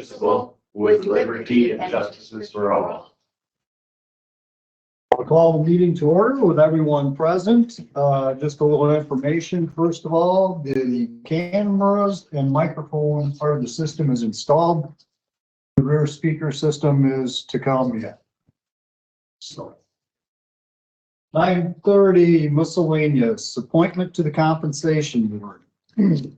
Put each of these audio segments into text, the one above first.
indivisible, with liberty and justice for all. I'll call the meeting to order with everyone present. Just a little information. First of all, the cameras and microphone part of the system is installed. The rear speaker system is to come yet. So 9:30 miscellaneous appointment to the compensation board.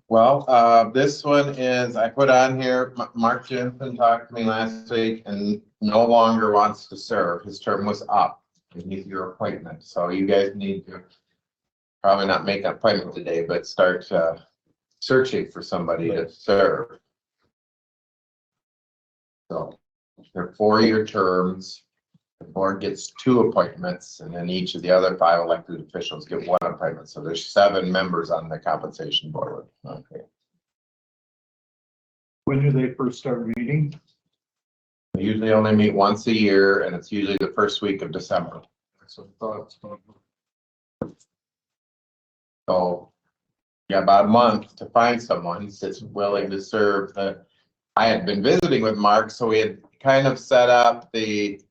Well, this one is, I put on here, Mark Jensen talked to me last week and no longer wants to serve. His term was up. He needs your appointment. So you guys need to probably not make an appointment today, but start searching for somebody to serve. So they're 4-year terms. The board gets 2 appointments, and then each of the other 5 elected officials get 1 appointment. So there's 7 members on the compensation board. Okay. When do they first start meeting? They usually only meet once a year, and it's usually the first week of December. So you got about a month to find someone that's willing to serve. I had been visiting with Mark, so we had kind of set up he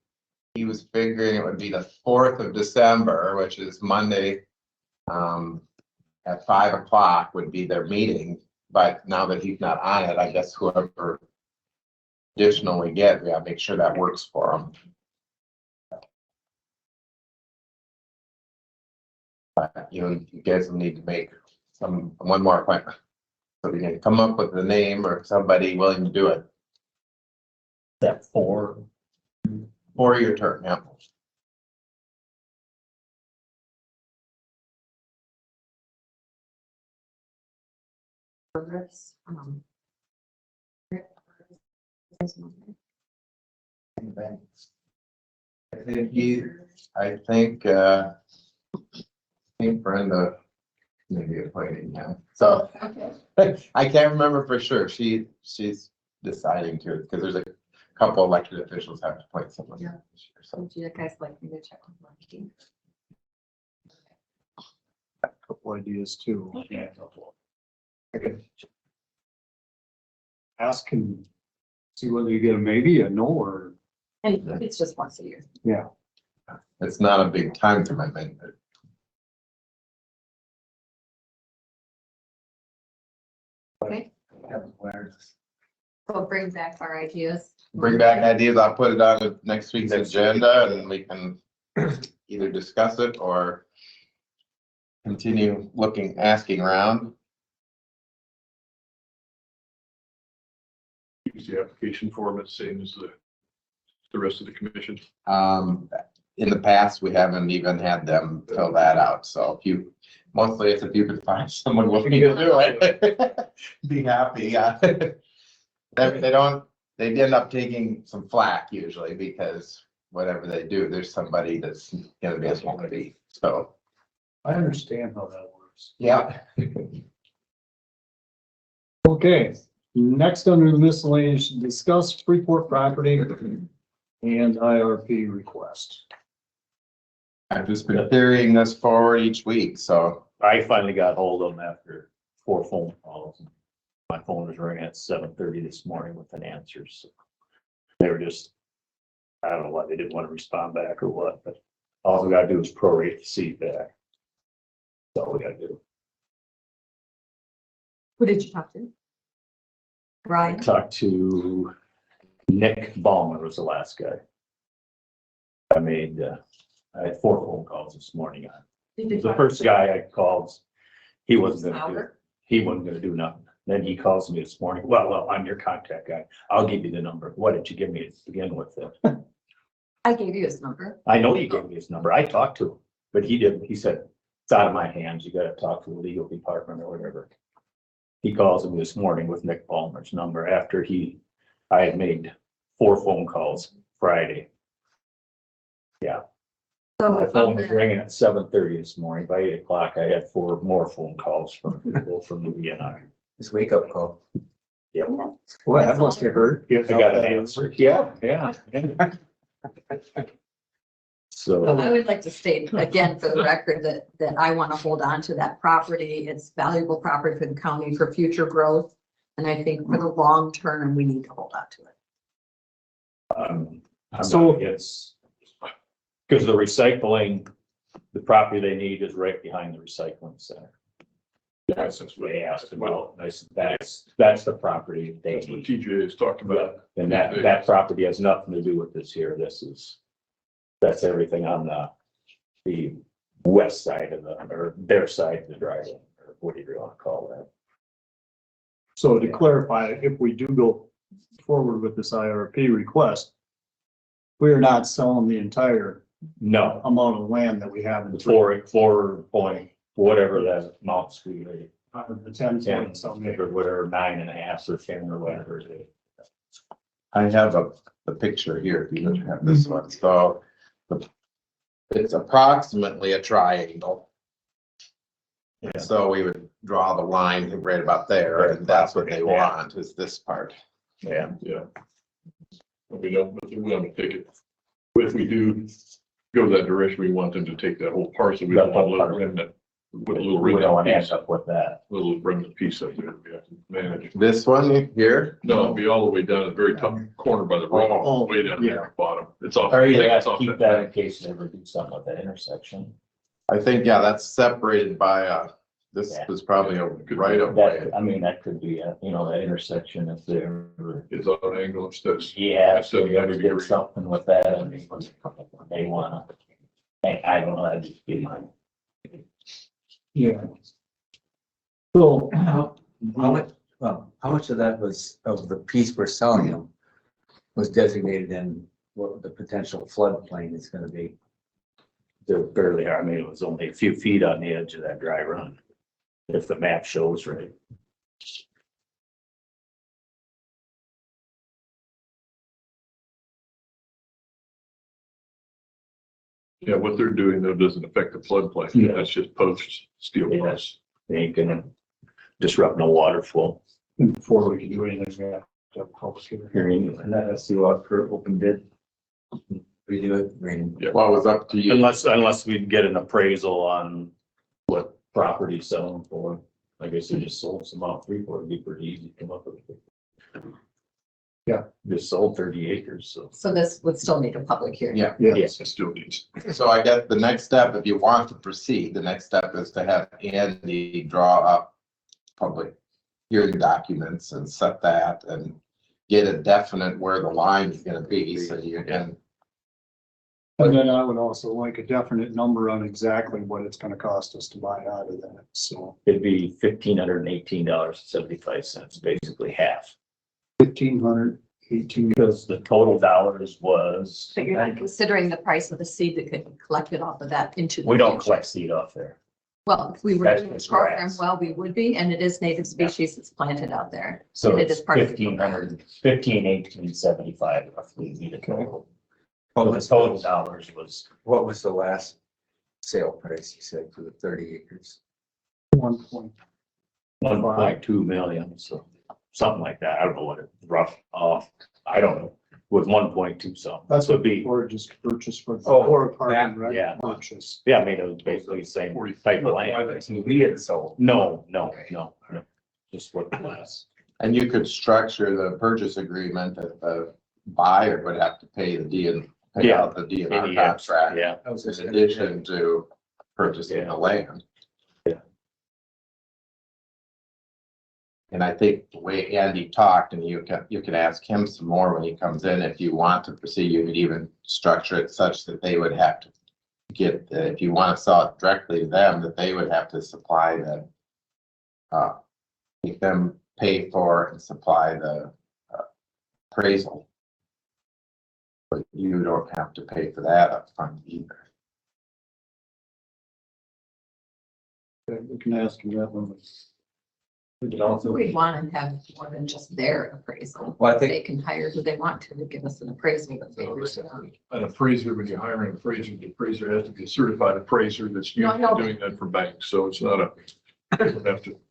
was figuring it would be the 4th of December, which is Monday, at 5 o'clock would be their meeting. But now that he's not on it, I guess whoever additional we get, we gotta make sure that works for them. But you guys will need to make one more appointment. So we can come up with the name or somebody willing to do it. That 4-year term, yeah. I think Brenda maybe appointing him. So I can't remember for sure. She's deciding to, because there's a couple elected officials have to appoint someone. Yeah. This year, so. Would you guys like me to check with Marky? A couple ideas too. Okay. I could ask and see whether you get a maybe, a no, or And it's just once a year. yeah. It's not a big time commitment. But Okay, so bring back our ideas. bring back ideas. I'll put it on the next week's agenda and we can either discuss it or continue asking around. Use the application form, it's same as the rest of the commission. In the past, we haven't even had them fill that out. So mostly it's if you could find someone willing to do it, be happy. Yeah. They end up taking some flack usually because whatever they do, there's somebody that's gonna be able to be. So, I understand how that works. yeah. Okay, next under the miscellaneous, discuss Freeport Property and IRP request. I've just been carrying this forward each week, so. I finally got hold of them after 4 phone calls. My phone was ringing at 7:30 this morning with an answer. So they were just, I don't know what, they didn't want to respond back or what, but all we gotta do is prorate the seat back. That's all we gotta do. Who did you talk to? Ryan? Talked to Nick Baumler was the last guy. I had 4 phone calls this morning. Did you The talk first to- guy I called, he wasn't gonna do, Albert? he wasn't gonna do nothing. Then he calls me this morning, well, I'm your contact guy. I'll give you the number. What did you give me to begin with then? I gave you his number. I know you gave me his number. I talked to him, but he didn't. He said, it's out of my hands. You gotta talk to the legal department or whatever. He calls me this morning with Nick Ballmer's number after I had made 4 phone calls Friday. Yeah. So My phone was ringing at 7:30 this morning. By 8 o'clock, I had 4 more phone calls from people from the VNI. It's wake up call. Yep. Well, that must have hurt. I got an answer. Yeah. So, I would like to state again for the record that I want to hold on to that property. It's valuable property for the county for future growth. And I think for the long term, we need to hold on to it. So- It's, because the recycling, the property they need is right behind the recycling center. That's what they asked about. That's the property they That's what need. TJ has talked about. And that property has nothing to do with this here. That's everything on the west side of or their side of the driveway, or what do you want to call that? So to clarify, if we do go forward with this IRP request, we are not selling the entire No, amount of land that we have in the four point, whatever that amounts to, the 10 10, point something. or whatever, 9.5 or 10 or whatever it is. I have the picture here, if you don't have this one, so. It's approximately a triangle. Yeah. So we would draw the line right about there, and that's what they want, is this part. Yeah. Yeah. We don't take it. If we do go that direction, we want them to take that whole parcel. We don't want a little remnant. With a little We don't want to remnant end piece, up with that. little remnant piece up there. We have to manage. This one here, No, it'll be all the way down at the very top corner by the road, Oh, way down there at the bottom. It's off. Or you it's have to off keep that in case they ever do something with that intersection. I think, yeah, that's separated by this Yeah. was probably a right of way. That, I mean, that could be, that intersection if they're, It's on an angle instead. yeah, Instead so of you have to 90 do degrees. something with that. I mean, they wanna, I don't know, that'd just be mine. Yeah. So, How much of that was, of the piece we're selling them, was designated in what the potential floodplain is gonna be? They're barely, I mean, it was only a few feet on the edge of that dry run. If the map shows right. Yeah, what they're doing though doesn't affect the floodplain. Yeah. That's just post steel Yeah. posts. They ain't gonna disrupt no water flow. before we can do anything, we have to have a public hearing. And that has to go out for open bid. We do it, Brandon. Well, it was up to you. Unless we get an appraisal on what property's selling for. I guess they just sold some out Freeport, it'd be pretty easy to come up with. Yeah. Just sold 30 acres, so. So this would still need a public hearing. Yeah. Yes. It still needs. So I guess the next step, if you want to proceed, the next step is to have Andy draw up public hearing documents and set that and get a definite where the line is gonna be, so you can. And then I would also like a definite number on exactly what it's gonna cost us to buy out of that, so It'd be $1,518.75, basically half. 1,518. Because the total dollars was, But you're not considering the price of the seed that could be collected off of that into. the we don't future. collect seed off there. Well, if we were That's doing a just program, grass. well, we would be, and it is native species that's planted out there. So And it it's is part of the 1,518.75 roughly be the total. So the total dollars was What was the last sale price, you said, for the 30 acres? 1.2 million, so something like that. I don't know what it rough off. I don't know. With 1.2 something. That's So what it'd be, or just purchase for. Oh, or a park that- and rec yeah. Purchase. yeah, I mean, it was basically the same type of land. We had sold. No. Just what the last. And you could structure the purchase agreement that the buyer would have to pay the pay Yeah. out the DNR Any contract Yeah, That was just- in addition to purchasing the land. Yeah. And I think the way Andy talked, and you can ask him some more when he comes in, if you want to proceed, you could even structure it such that they would have to get, if you want to sell it directly to them, that they would have to supply the make them pay for and supply the appraisal. But you don't have to pay for that upfront either. We can ask him that one. We could also, We want to have more than just their appraisal. well, I think They can hire who they want to give us an appraisal that figures it out. An appraiser, when you hire an appraiser, the appraiser has to be a certified appraiser that's No, I used know to doing that for banks. So it's not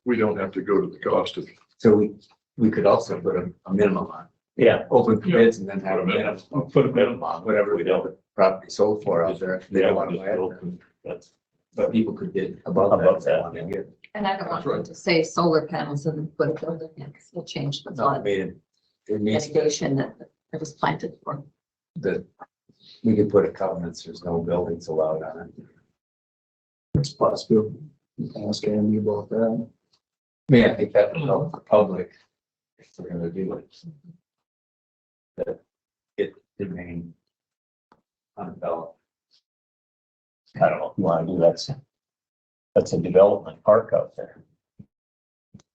we don't have to go to the cost of. so we could also put a minimum on, yeah. open for bids and then have a minimum, Put a minimum on whatever we we don't. know the property sold for out there. If they don't want to buy it. That's, But people could get above Above that. that, if they wanted to get. And I don't want That's right. them to say solar panels and then put a building in, because we'll change the No, I flood mean, it needs to, mitigation that it was planted for. that we could put a covenant, there's no buildings allowed on it. It's possible. You can ask Andy about that. I mean, I think that would help the public if we're gonna do it. That it remain undeveloped. I don't know if you wanna do that. That's a development park out there.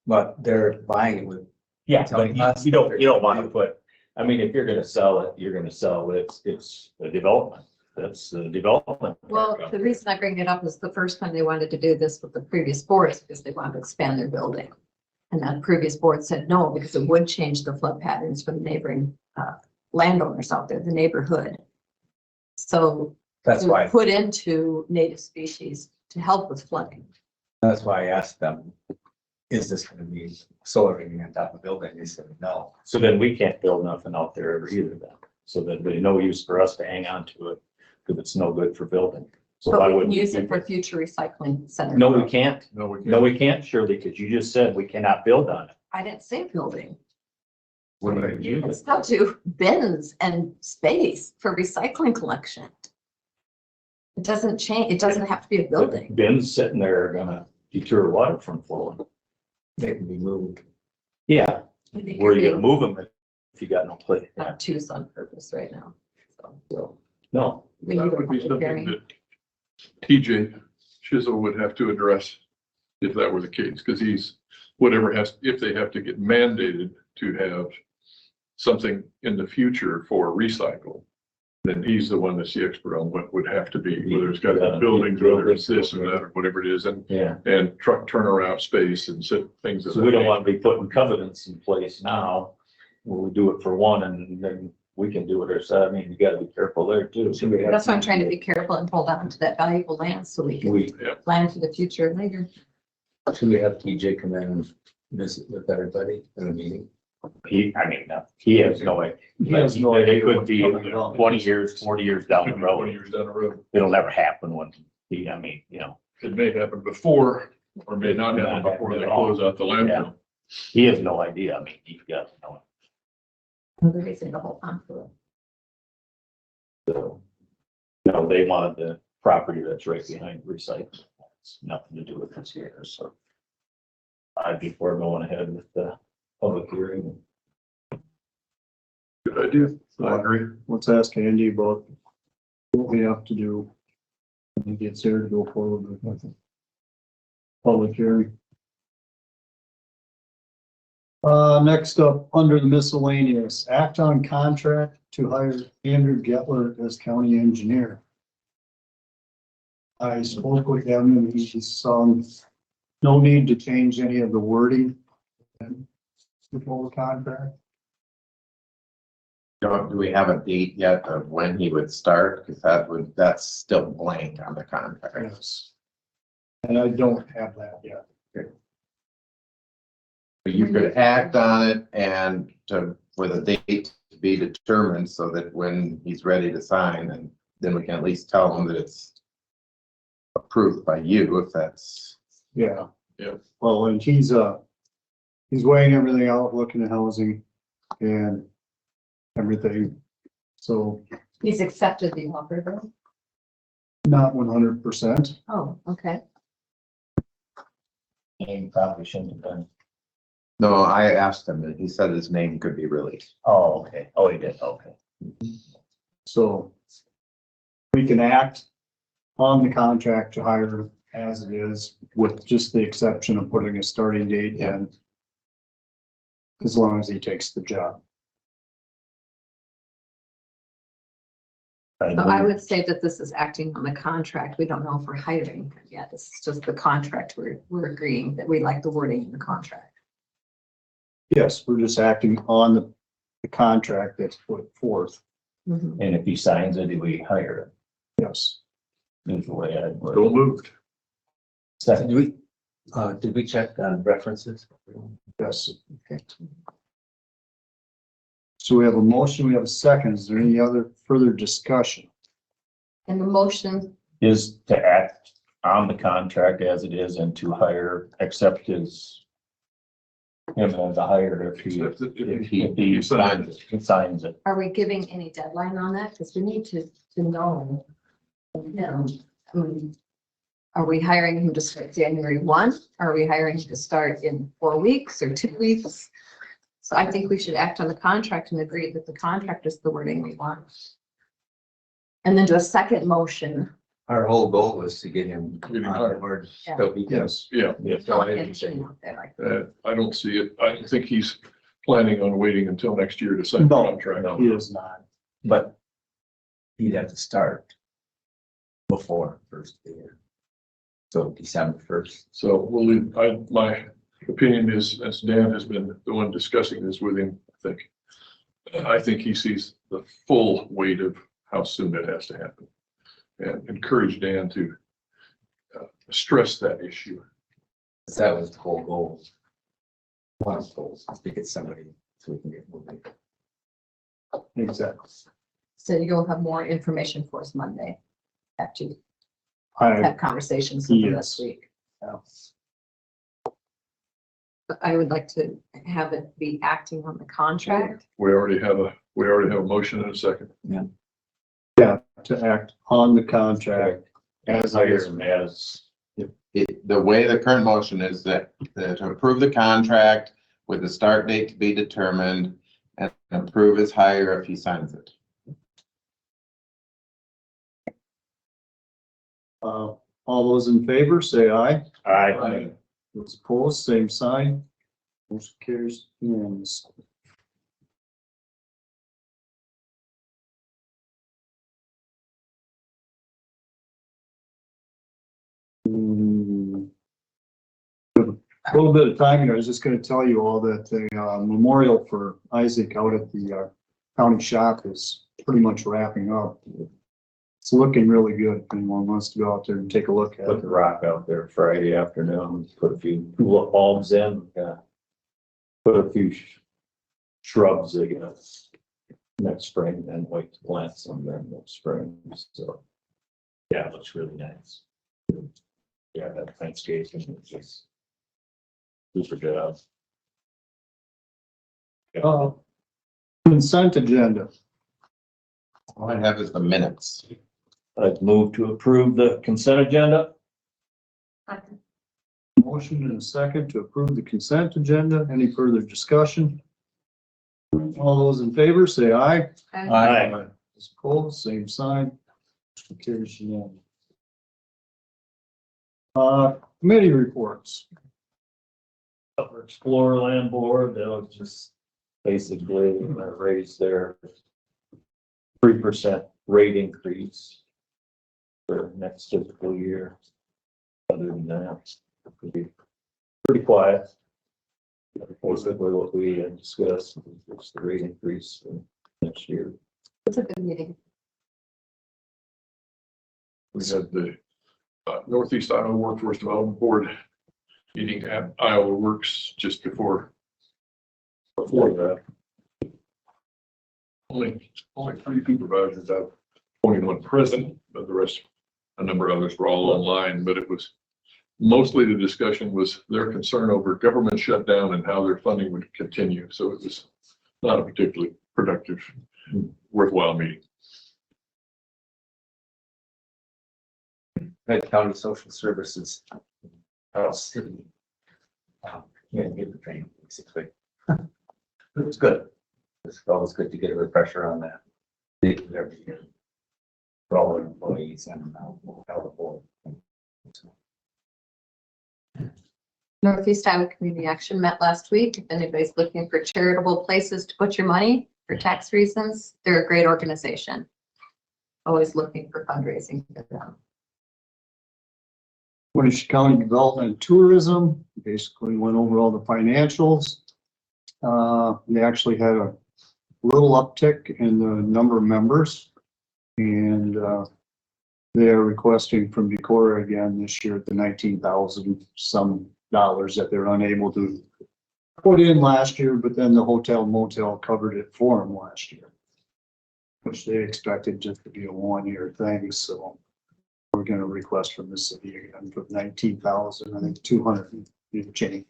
But they're buying it with, Yeah, Telling but us you don't, you don't what wanna put, I mean, if you're gonna sell it, you're gonna sell it, it's a development. That's the development. Well, the reason I bring it up is the first time they wanted to do this with the previous boards, because they wanted to expand their building. And that previous board said no, because it would change the flood patterns for the neighboring landowners out there, the neighborhood. So that's we why, put into native species to help with flooding. that's why I asked them, is this gonna be solar ringing on top of the building? They said no. So then we can't build nothing out there ever either then. So then there's no use for us to hang on to it, because it's no good for building. So why But we wouldn't can we use it keep for future recycling center. No, we can't. No, we No, can't. we can't, Shirley, because you just said we cannot build on it. I didn't say building. We're gonna use It's it. not to bins and space for recycling collection. It doesn't change, it doesn't have to be a building. Bins sitting there are gonna deter water from flowing. They can be moved. Yeah, I think where you're you gonna being move them if you got no place? obtuse on purpose right now. So, No, we need That a would be public something hearing. that TJ Chisel would have to address if that were the case, because he's, whatever has, if they have to get mandated to have something in the future for recycle, then he's the one that's the expert on what would have to be, whether it's got to be buildings, whether it's this or that, or whatever it is, yeah. and truck turnaround space and things. of So we that don't want to be putting covenants in place now. When we do it for one and then we can do it ourselves. I mean, you gotta be careful there too. That's why I'm trying to be careful and hold on to that valuable land so we can We, plan for the future later. Should we have TJ come in and visit with everybody in a meeting? he, I mean, he has no idea. He has no It idea could what's be coming down. 20 years, 40 years down the 20 road. years down the road. It'll never happen when he, I mean, you know, It may happen before, or may not happen before they close out the landfill. he has no idea. I mean, he's got no. Another reason to hold on to it. So, no, they wanted the property that's right behind recycling. It's nothing to do with this here, so. Before going ahead with the public hearing. Good idea. I agree. Let's ask Andy about what we have to do when he gets there to go forward with it. Public hearing. Next up, under the miscellaneous, act on contract to hire Andrew Gettler as county engineer. I spoke with him and he saw no need to change any of the wording before the contract. Do we have a date yet of when he would start? Because that's still blank on the contract. Yes. And I don't have that yet. But you could act on it and for the date to be determined so that when he's ready to sign, and then we can at least tell him that it's approved by you if that's. Yeah. Yeah. Well, and he's weighing everything out, looking at housing and everything. So He's accepted the offer though. not 100%. Oh, okay. He probably shouldn't have done. No, I asked him and he said his name could be released. Oh, okay. Oh, he did. Okay. So we can act on the contract to hire as it is, with just the exception of putting a starting date in. As long as he takes the job. So I would say that this is acting on the contract. We don't know if we're hiring him yet. This is just the contract. We're agreeing that we like the wording in the contract. Yes, we're just acting on the contract that's put forth. Mhm. And if he signs it, we hire Yes. him. Is the way I'd word So it. moved. Second. Did we check on references? Yes. Okay. So we have a motion, we have a second. Is there any other further discussion? And the motion, Is to act on the contract as it is and to hire, accept him as a hire if he signs it. Are we giving any deadline on that? Because we need to know. Are we hiring him to start January 1? Are we hiring him to start in 4 weeks or 2 weeks? So I think we should act on the contract and agree that the contract is the wording we want. And then do a second motion. Our whole goal was to get him on board. So he can. Yes. Yeah, So I understand. I don't see it. I don't think he's planning on waiting until next year to sign the No, contract. He is not. But he'd have to start before first of the year. So December 1st. So we'll leave, my opinion is, as Dan has been the one discussing this with him, I think he sees the full weight of how soon it has to happen. And encourage Dan to stress that issue. That was the whole goal. One of the goals is to get somebody so we can get moving. Exactly. So you'll have more information for us Monday after you I, have conversations with them this Yes. week. But I would like to have it be acting on the contract. We already have a motion and a second. to act on the contract as Hire is. him as, The way the current motion is that to approve the contract with the start date to be determined and approve his hire if he signs it. All those in favor, say aye. I, Those opposed, same sign. Motion carries unanimously. A little bit of time here. I was just gonna tell you all that the memorial for Isaac out at the county shop is pretty much wrapping up. It's looking really good. If anyone wants to go out there and take a look at put it. the rock out there Friday afternoon, put a few tulip bulbs in, put a few shrubs, I guess, next spring, then wait to plant some there next spring, so. Yeah, it looks really nice. Yeah, that Thanksgiving is just super job. Consent agenda. All I have is the minutes. I'd move to approve the consent agenda. Motion and a second to approve the consent agenda. Any further discussion? All those in favor, say aye. Aye. Those opposed, same sign. Motion carries unanimously. Committee reports. Upper Explorer Land Board, they'll just basically raise their 3% rate increase for next fiscal year. Other than that, it'll be pretty quiet. Basically what we discussed is the rate increase for next year. It's a good meeting. We had the Northeast Iowa Workforce Development Board meeting at Iowa Works just before that. Only 3 supervisors out of 21 present, but the rest, a number of others were all online, but it was mostly the discussion was their concern over government shutdown and how their funding would continue. So it was not a particularly productive, worthwhile meeting. Head County Social Services. City. Yeah, get the training, basically. It was good. It's always good to get a refresher on that. Every year. For all our employees and all the board. Northeast Iowa Community Action met last week. If anybody's looking for charitable places to put your money for tax reasons, they're a great organization. Always looking for fundraising for them. Winneshiek County Development and Tourism, basically went over all the financials. They actually had a little uptick in the number of members. And they are requesting from Decorah again this year at the 19,000 some dollars that they're unable to put in last year, but then the hotel motel covered it for them last year, which they expected just to be a 1-year thing. So we're gonna request from the city again for 19,000, I think 200 and change.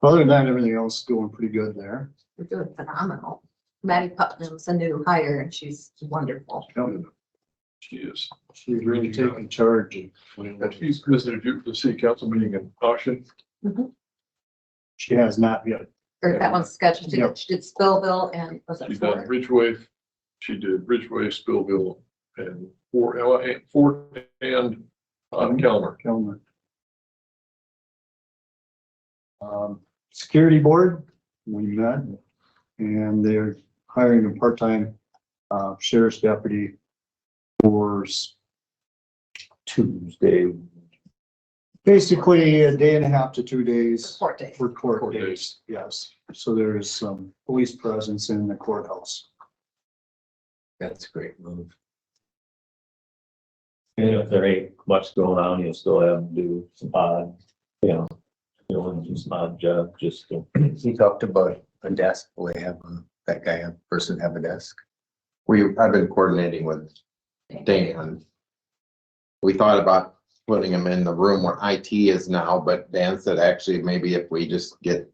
Other than that, everything else is going pretty good there. They're doing phenomenal. Maddie Putnam's a new hire and she's wonderful. She is. She's really taking charge. And she's visited you, the city council meeting in Caution. She has not yet. Or that one's scheduled. Yep. She did Spillville and was it She's done Fort? Ridgeway. She did Ridgeway, Spillville, and Fort and Calmer. Kelmer. Security board, we met and they're hiring a part-time sheriff's deputy for Tuesday. basically a day and a half to 2 days Fort Day. for court Court days. days. Yes, so there is some police presence in the courthouse. That's a great move. And if there ain't much going on, you'll still have to do some odd, do some odd job, just to. He talked about a desk. Will they have that guy, a person have a desk? I've been coordinating with Dan. We thought about putting him in the room where IT is now, but Dan said actually maybe if we just get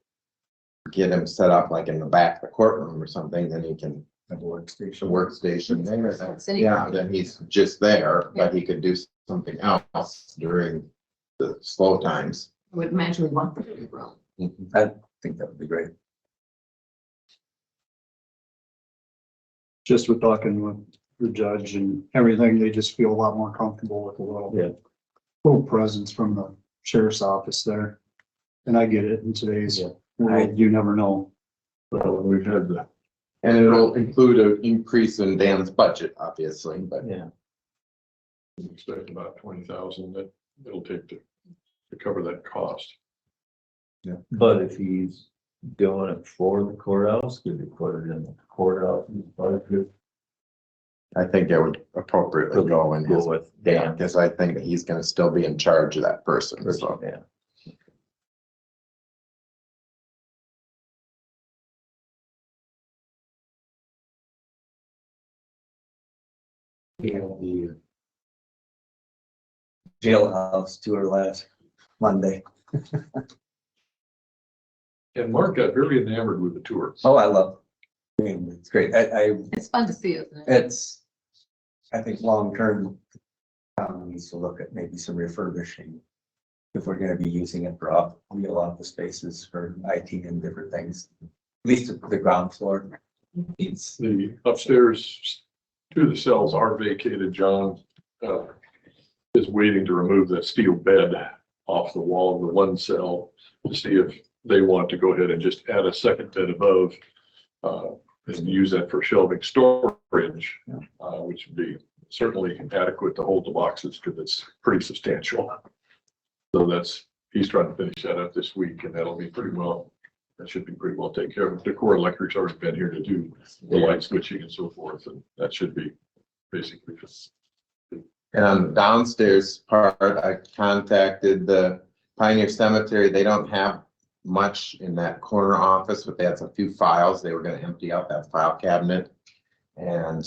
him set up like in the back of the courtroom or something, then he can Have a workstation. workstation there. City Yeah, Hall. then he's just there, but he could do something else during the slow times. I would imagine we want the room. I think that would be great. Just with talking with the judge and everything, they just feel a lot more comfortable with a little presence from the sheriff's office there. And I get it in today's Yeah. world, you never know. Well, we've had the, And it'll include an increase in Dan's budget, obviously, but Yeah. we expect about 20,000 that it'll take to cover that cost. But if he's doing it for the courthouse, could we put it in the courthouse? I think it would appropriately go in his, Go with yeah, Dan. because I think that he's gonna still be in charge of that person, so. Yeah. We had the jailhouse tour last Monday. And Mark got very enamored with the tour. Oh, I love it. I mean, it's great. It's fun to see, isn't it? It's, I think, long-term, needs to look at maybe some refurbishing. If we're gonna be using it for real office spaces for IT and different things, at least the ground floor. Needs, The upstairs, two of the cells are vacated. John is waiting to remove that steel bed off the wall of the one cell to see if they want to go ahead and just add a second bed above and use that for shelving storage, which would be certainly adequate to hold the boxes because it's pretty substantial. So he's trying to finish that up this week and that'll be pretty well, that should be pretty well taken care of. Decor Electric's already been here to do the light switching and so forth, and that should be basically just. And on the downstairs part, I contacted the Pioneer Cemetery. They don't have much in that corner office, but they had a few files. They were gonna empty out that file cabinet. And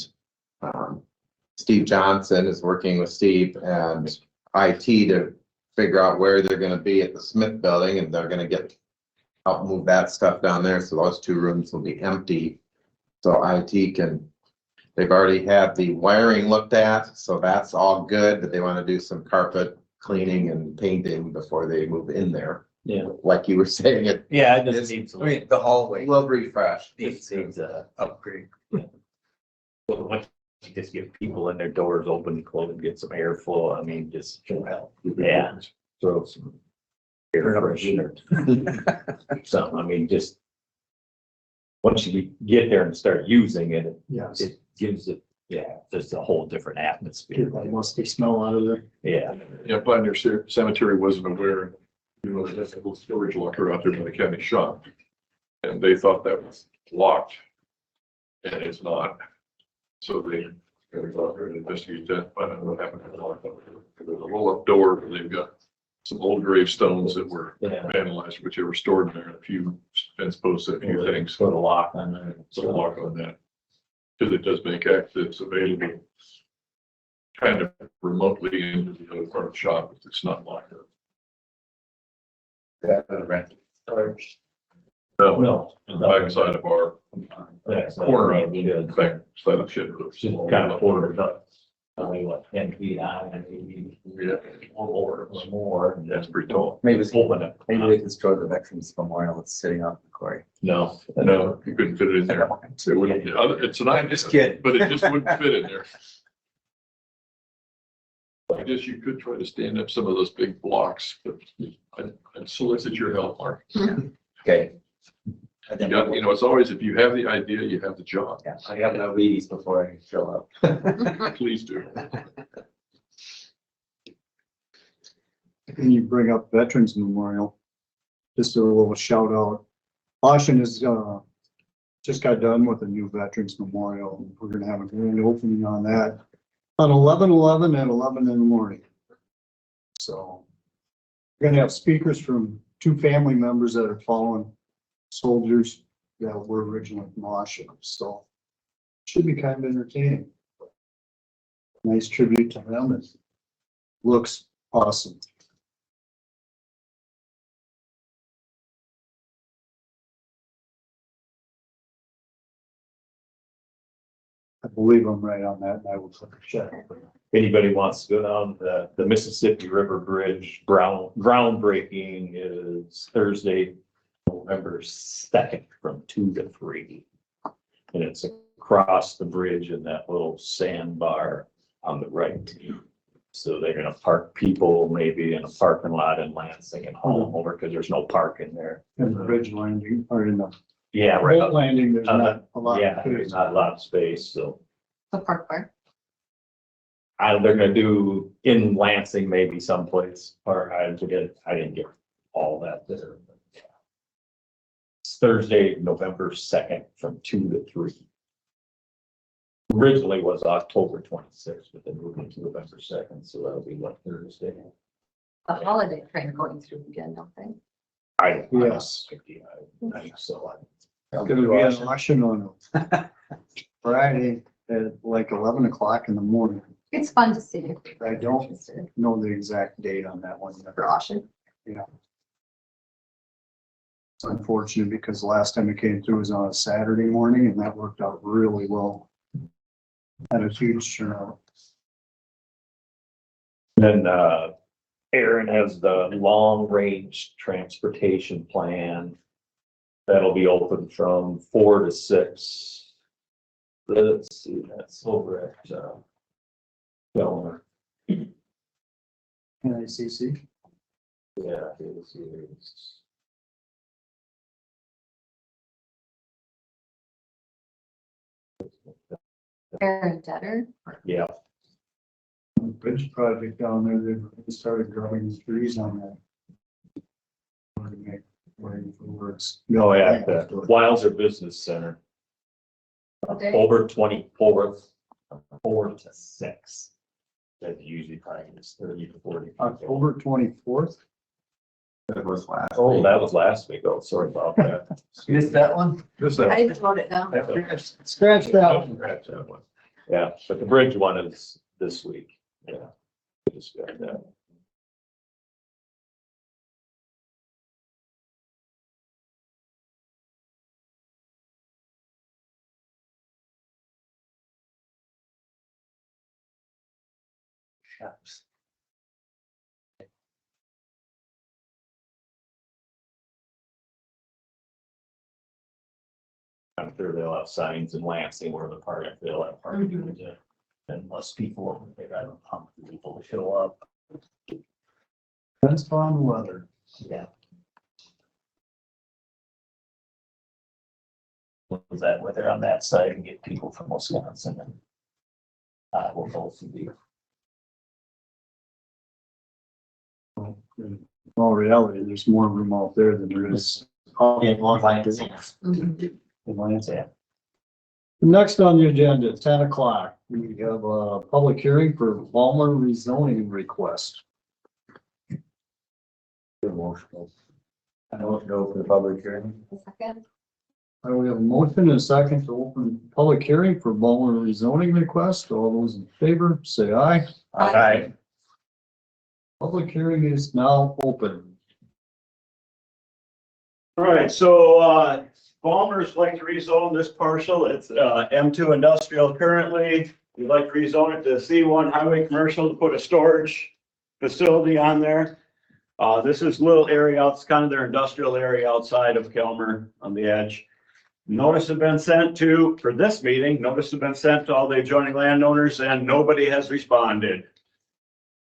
Steve Johnson is working with Steve and IT to figure out where they're gonna be at the Smith Building, and they're gonna help move that stuff down there. So those two rooms will be empty. So IT they've already had the wiring looked at, so that's all good, but they want to do some carpet cleaning and painting before they move in there. Yeah. Like you were saying, it Yeah, it just It's- needs a I mean, the hallway will refresh. needs needs to a, upgrade. once you just get people in their doors open and close and get some airflow, I mean, just, yeah, throw some air freshener. Something, I mean, just once you get there and start using it, Yes. it gives it, just a whole different atmosphere. Get that musty smell out of there. Yeah, Yeah, Pioneer Cemetery wasn't aware, there's a little storage locker out there by the county shop. And they thought that was locked. And it's not. So they gotta go out there and investigate that, find out what happened to the lock. There's a roll-up door, where they've got some old gravestones that were yeah. vandalized, which they were stored in there, a few fence posts, a few things. Put a lock on there. So lock on that. Because it does make access available kind of remotely into the other part of the shop if it's not locked up. Rent. Storage. No, No. the back side of our corner out of the back side of the shed. Just kind of ordered up. Only what, 10 feet high and maybe Yeah, or more. And that's pretty tall. Maybe it's, Open it. maybe they destroy the Veterans Memorial that's sitting on the quarry. No. No, you couldn't fit it in there. It wouldn't, it's an I'm idea, just kidding. but it just wouldn't fit in there. I guess you could try to stand up some of those big blocks, but I'd solicit your help, Mark. Okay. You got, you know, it's always, if you have the idea, you have the job. Yeah, I have no Wheaties before I show up. Please do. And you bring up Veterans Memorial, just a little shout out. Washington is, just got done with a new Veterans Memorial. We're gonna have a grand opening on that on 11/11 at 11 in the morning. So we're gonna have speakers from 2 family members that are fallen soldiers that were originally from Washington. So should be kind of entertaining. Nice tribute to them. It looks awesome. I believe I'm right on that, and I will check. Anybody wants to go down the Mississippi River Bridge groundbreaking is Thursday, November 2nd from 2 to 3. And it's across the bridge in that little sandbar on the right. So they're gonna park people maybe in a parking lot in Lansing and haul them over because there's no parking there. In the bridge landing, or in the Yeah, right. boat landing, there's not a lot. Yeah, of there's space. not a lot of space, so. The park bar. They're gonna do in Lansing, maybe someplace, or I didn't get all that there. But yeah. It's Thursday, November 2nd from 2 to 3. Originally was October 26th, but then moved into November 2nd, so that'll be what, Thursday? The holiday train going through again, don't they? Yes. I think so. It's gonna be an auction on Friday at like 11 o'clock in the morning. It's fun to see. I don't know the exact date on that one. For auction. Yeah. It's unfortunate because the last time it came through was on a Saturday morning and that worked out really well. Had a huge turnout. Then, Aaron has the long-range transportation plan. That'll be open from 4 to 6. Let's see, that's over at, Baumler. NICC. Yeah, it is. Aaron Gettler. Yeah, Bridge project down there, they started growing trees on that. Wanted to make way for words. no, at the Wilder Business Center, Okay. over 24th, 4 to 6. That usually probably is 30 to 40. October 24th. That was last. Oh, that was last week. Oh, sorry about that. You missed that one? Just I that, didn't wrote it down. Scratch that one. Scratch that one. Yeah, but the bridge one is this week. Yeah. We just got that. Shucks. I'm sure they'll have signs in Lansing where the park, they'll have parking. And less people, they got a pump for people to show up. Depends on the weather. Yeah. Was that where they're on that side and get people from Wisconsin and we'll both be. In all reality, there's more room out there than there is. In Lansing. Mhm. In Lansing. Next on the agenda, 10 o'clock, we have a public hearing for Baumler rezoning request. Emotional. I know it's go for the public hearing. A second. We have a motion and a second to open public hearing for Baumler rezoning request. All those in favor, say aye. Aye. Public hearing is now open. All right, so, Baumers like to rezone this parcel. It's, M2 industrial currently. We'd like to rezone it to C1 highway commercial to put a storage facility on there. This is a little area, it's kind of their industrial area outside of Kelmer on the edge. Notice has been sent to, for this meeting, notice has been sent to all the adjoining landowners and nobody has responded.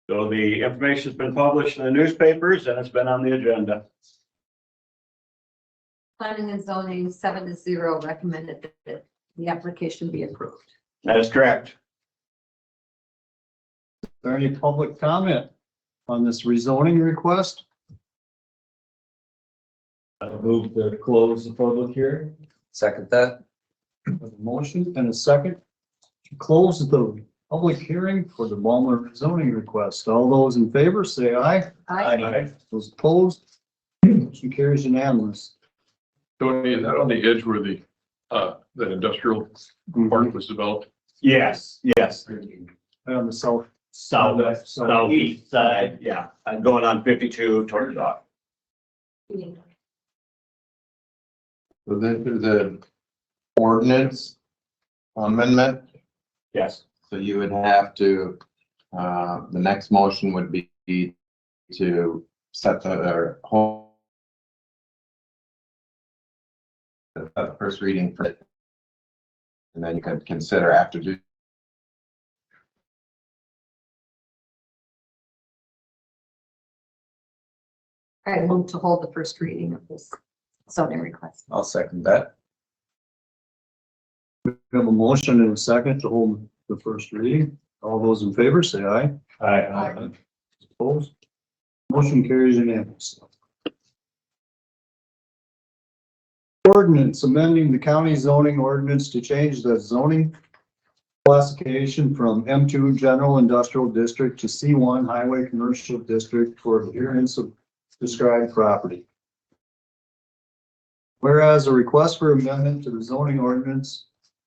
So the information's been published in the newspapers and it's been on the agenda. Planning and zoning 7-0 recommended that the application be approved. That is correct. Is there any public comment on this rezoning request? I move to close the public hearing. Second that. A motion and a second to close the public hearing for the Baumler rezoning request. All those in favor, say aye. Those opposed, motion carries unanimous. Tony, is that on the edge where the, that industrial park was developed? Yes, yes. On the south. Southeast side, yeah. I'm going on 52 towards dock. So this is a ordinance amendment, Yes. so you would have to, the next motion would be to set the, whole the first reading for it. And then you can consider after do. I move to hold the first reading of this zoning request. I'll second that. We have a motion and a second to hold the first reading. All those in favor, say aye. Aye. Opposed, motion carries unanimously. Ordinance amending the county zoning ordinance to change the zoning classification from M2 General Industrial District to C1 Highway Commercial District for appearance of described property. Whereas a request for amendment to the zoning ordinance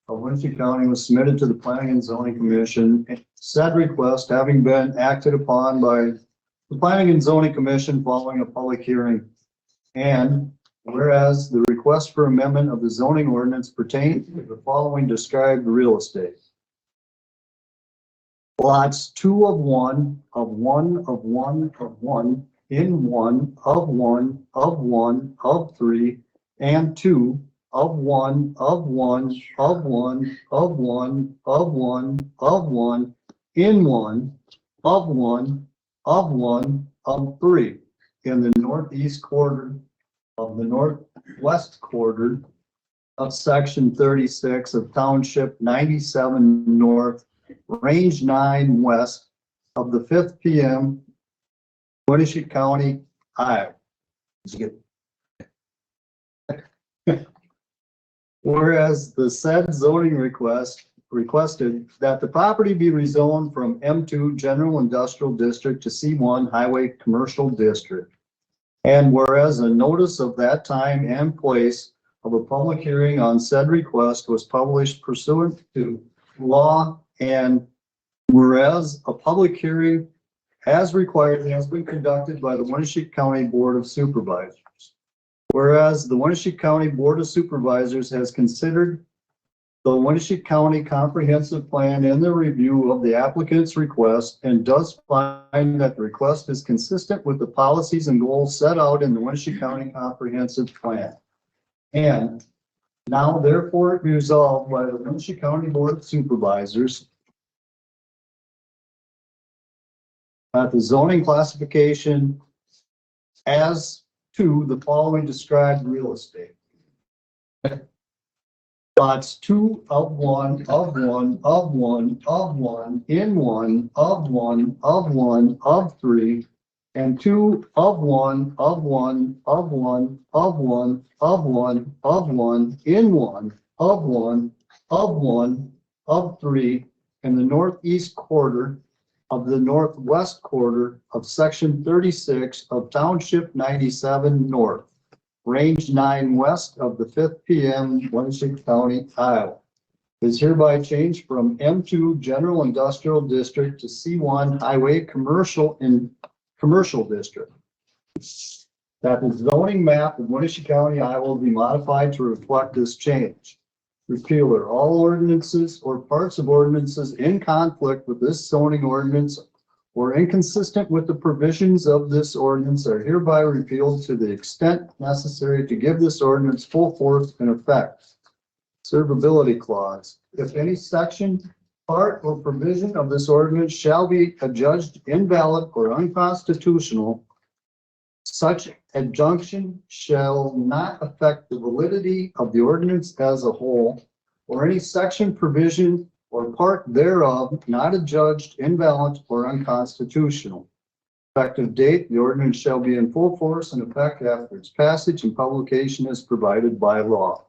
of Winneshiek County was submitted to the Planning and Zoning Commission, said request having been acted upon by the Planning and Zoning Commission following a public hearing. And whereas the request for amendment of the zoning ordinance pertains to the following described real estate. Lots 2 of 1, of 1, of 1, of 1, in 1, of 1, of 1, of 3, and 2, of 1, of 1, of 1, of 1, of 1, of 1, in 1, of 1, of 1, of 3, in the northeast quarter of the northwest quarter of section 36 of township 97 north, range 9 west of the 5th PM, Winneshiek County, Iowa. Whereas the said zoning requested that the property be rezoned from M2 General Industrial District to C1 Highway Commercial District. And whereas a notice of that time and place of a public hearing on said request was published pursuant to law, and whereas a public hearing as required has been conducted by the Winneshiek County Board of Supervisors. Whereas the Winneshiek County Board of Supervisors has considered the Winneshiek County Comprehensive Plan in the review of the applicant's request and does find that the request is consistent with the policies and goals set out in the Winneshiek County Comprehensive Plan. And now therefore it be resolved by the Winneshiek County Board of Supervisors that the zoning classification as to the following described real estate. Lots 2 of 1, of 1, of 1, of 1, in 1, of 1, of 1, of 3, and 2 of 1, of 1, of 1, of 1, of 1, of 1, in 1, of 1, of 1, of 3, in the northeast quarter of the northwest quarter of section 36 of township 97 north, Range 9 west of the 5th PM, Winneshiek County, Iowa. Is hereby changed from M2 General Industrial District to C1 Highway Commercial District. That the zoning map of Winneshiek County, Iowa will be modified to reflect this change. Repealer, all ordinances or parts of ordinances in conflict with this zoning ordinance or inconsistent with the provisions of this ordinance are hereby repealed to the extent necessary to give this ordinance full force and effect. Servability clause. If any section, part, or provision of this ordinance shall be adjudged invalid or unconstitutional, such adjunction shall not affect the validity of the ordinance as a whole, or any section, provision, or part thereof not adjudged invalid or unconstitutional. Effective date, the ordinance shall be in full force and effect after its passage and publication as provided by law.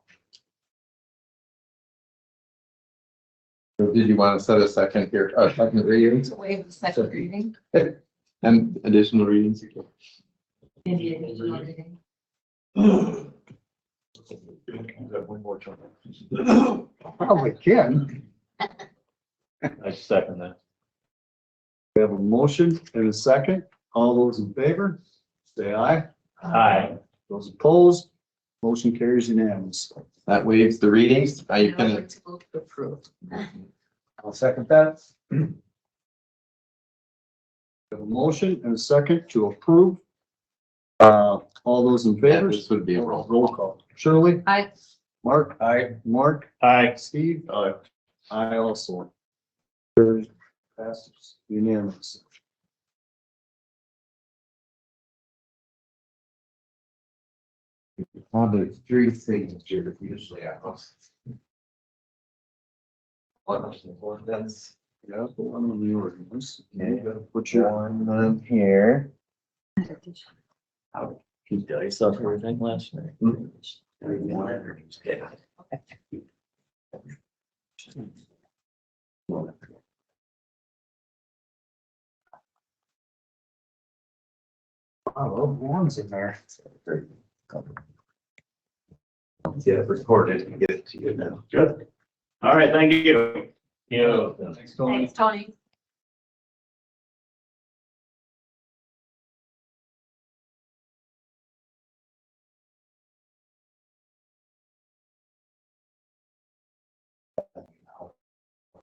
Did you want to set a second here, second reading To waive the second reading. and additional readings? Maybe additional reading. One more time. Probably can. I second that. We have a motion and a second. All those in favor, say aye. Aye. Those opposed, motion carries unanimously. That waives the readings. Now you Now we're can, to move to approve. I'll second that. We have a motion and a second to approve. All those in yeah, favor? this would be a roll. Roll call. Shirley? I, Mark? Aye. Mark? Aye. Steve? Aye. I also. Carries, passes unanimously. On the three signatures, usually I was. That's. Yeah, the one on the ordinance. Okay. You gotta put your, One here. He diced up everything last night. Oh, one's in there. Yeah, recorded and get it to you now. Good. All right, thank you. Yeah. thanks, Tony. thanks, Tony.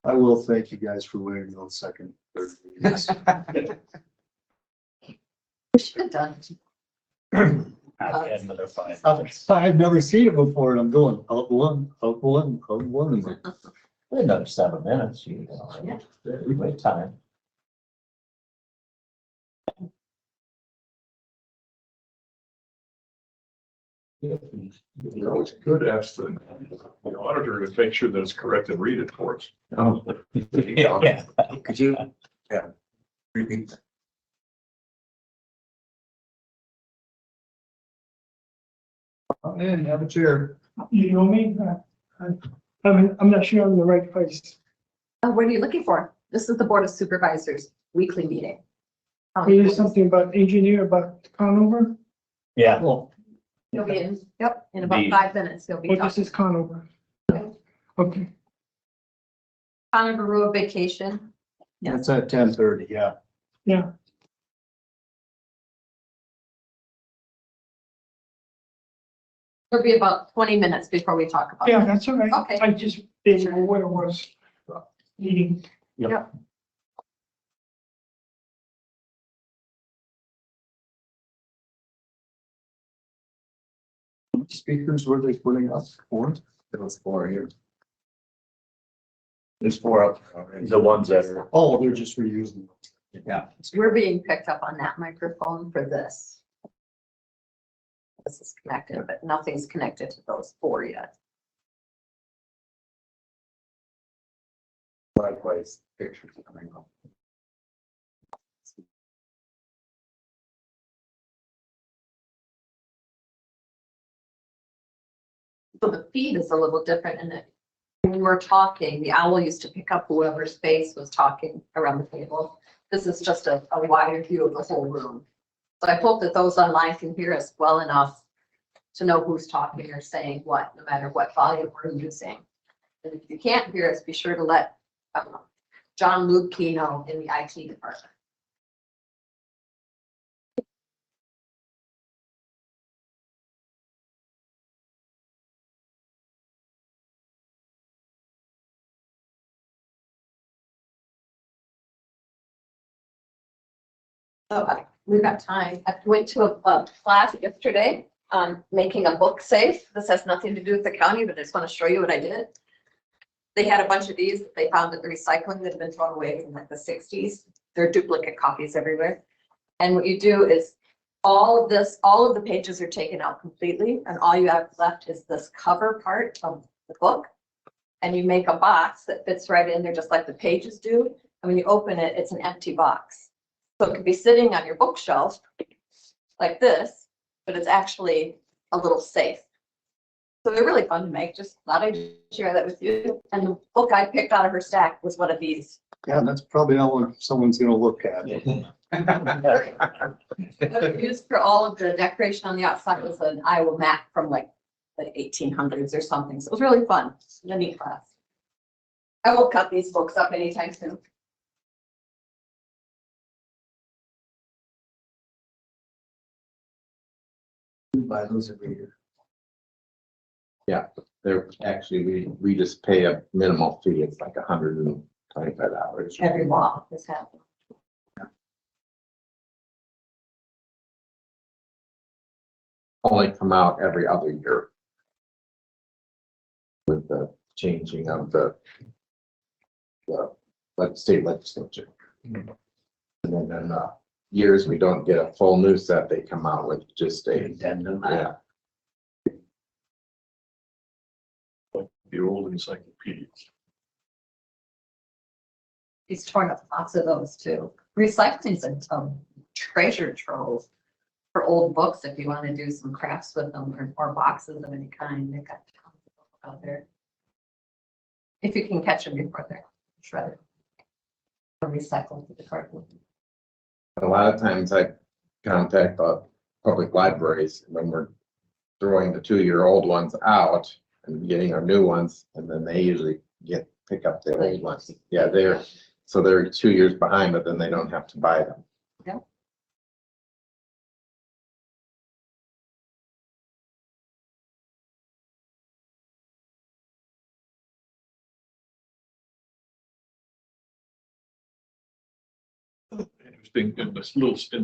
I will thank you guys for waiting those second, third readings. We should have done. I've had another five. I've never seen it before and I'm going, up one, up one, up one. Another 7 minutes, you know. Yeah. We wait time. You always could ask the auditor to make sure that it's correct and read it for us. Oh. Yeah. Could you? Yeah. Repeat that. Come in, have a chair. You know me? I'm not sure I'm in the right place. What are you looking for? This is the Board of Supervisors weekly meeting. Here's something about engineer, about Conover. Yeah. Well, He'll be in, yep, in about The- 5 minutes, he'll be Oh, this talking. is Conover. Okay. Conover Road Vacation. it's at 10:30, yeah. Yeah. It'll be about 20 minutes before we talk about Yeah, it. that's all right. Okay. I just didn't know where it was. Meeting. Speakers were they putting up for? There was four here. There's four up there already. The ones that are, Oh, they're just reusing. Yeah. We're being picked up on that microphone for this. This is connected, but nothing's connected to those 4 yet. Likewise, pictures coming up. So the feed is a little different in that when we're talking, the owl used to pick up whoever's face was talking around the table. This is just a wider view of the whole room. So I hope that those online can hear us well enough to know who's talking or saying what, no matter what volume we're using. And if you can't hear us, be sure to let John Lubke know in the IT department. So we've got time. I went to a class yesterday on making a book safe. This has nothing to do with the county, but I just want to show you what I did. They had a bunch of these that they found at the recycling that had been thrown away from like the 60s. There are duplicate copies everywhere. And what you do is all of the pages are taken out completely, and all you have left is this cover part of the book. And you make a box that fits right in there, just like the pages do. And when you open it, it's an empty box. So it could be sitting on your bookshelf like this, but it's actually a little safe. So they're really fun to make. Just thought I'd share that with you. And the book I picked out of her stack was one of these. Yeah, that's probably not what someone's gonna look at. What I used for all of the decoration on the outside was an Iowa map from like the 1800s or something. So it was really fun. A neat class. I won't cut these books up anytime soon. Buy those every year. They're actually, we just pay a minimal fee. It's like $125. Every wall is happening. Only come out every other year. With the changing of the state legislature. And then in years we don't get a full new set, they come out with just a, Addendum. yeah. The old encyclopedias. He's torn up lots of those too. Recycling's a treasure trove for old books if you want to do some crafts with them or boxes of any kind. They've got tons of books out there. If you can catch them before they're shredded or recycled to the cardboard. A lot of times I contact the public libraries when we're throwing the 2-year-old ones out and getting our new ones, and then they usually pick up the old ones. Yeah, they're 2 years behind, but then they don't have to buy them. Yeah. Interesting, in this little, in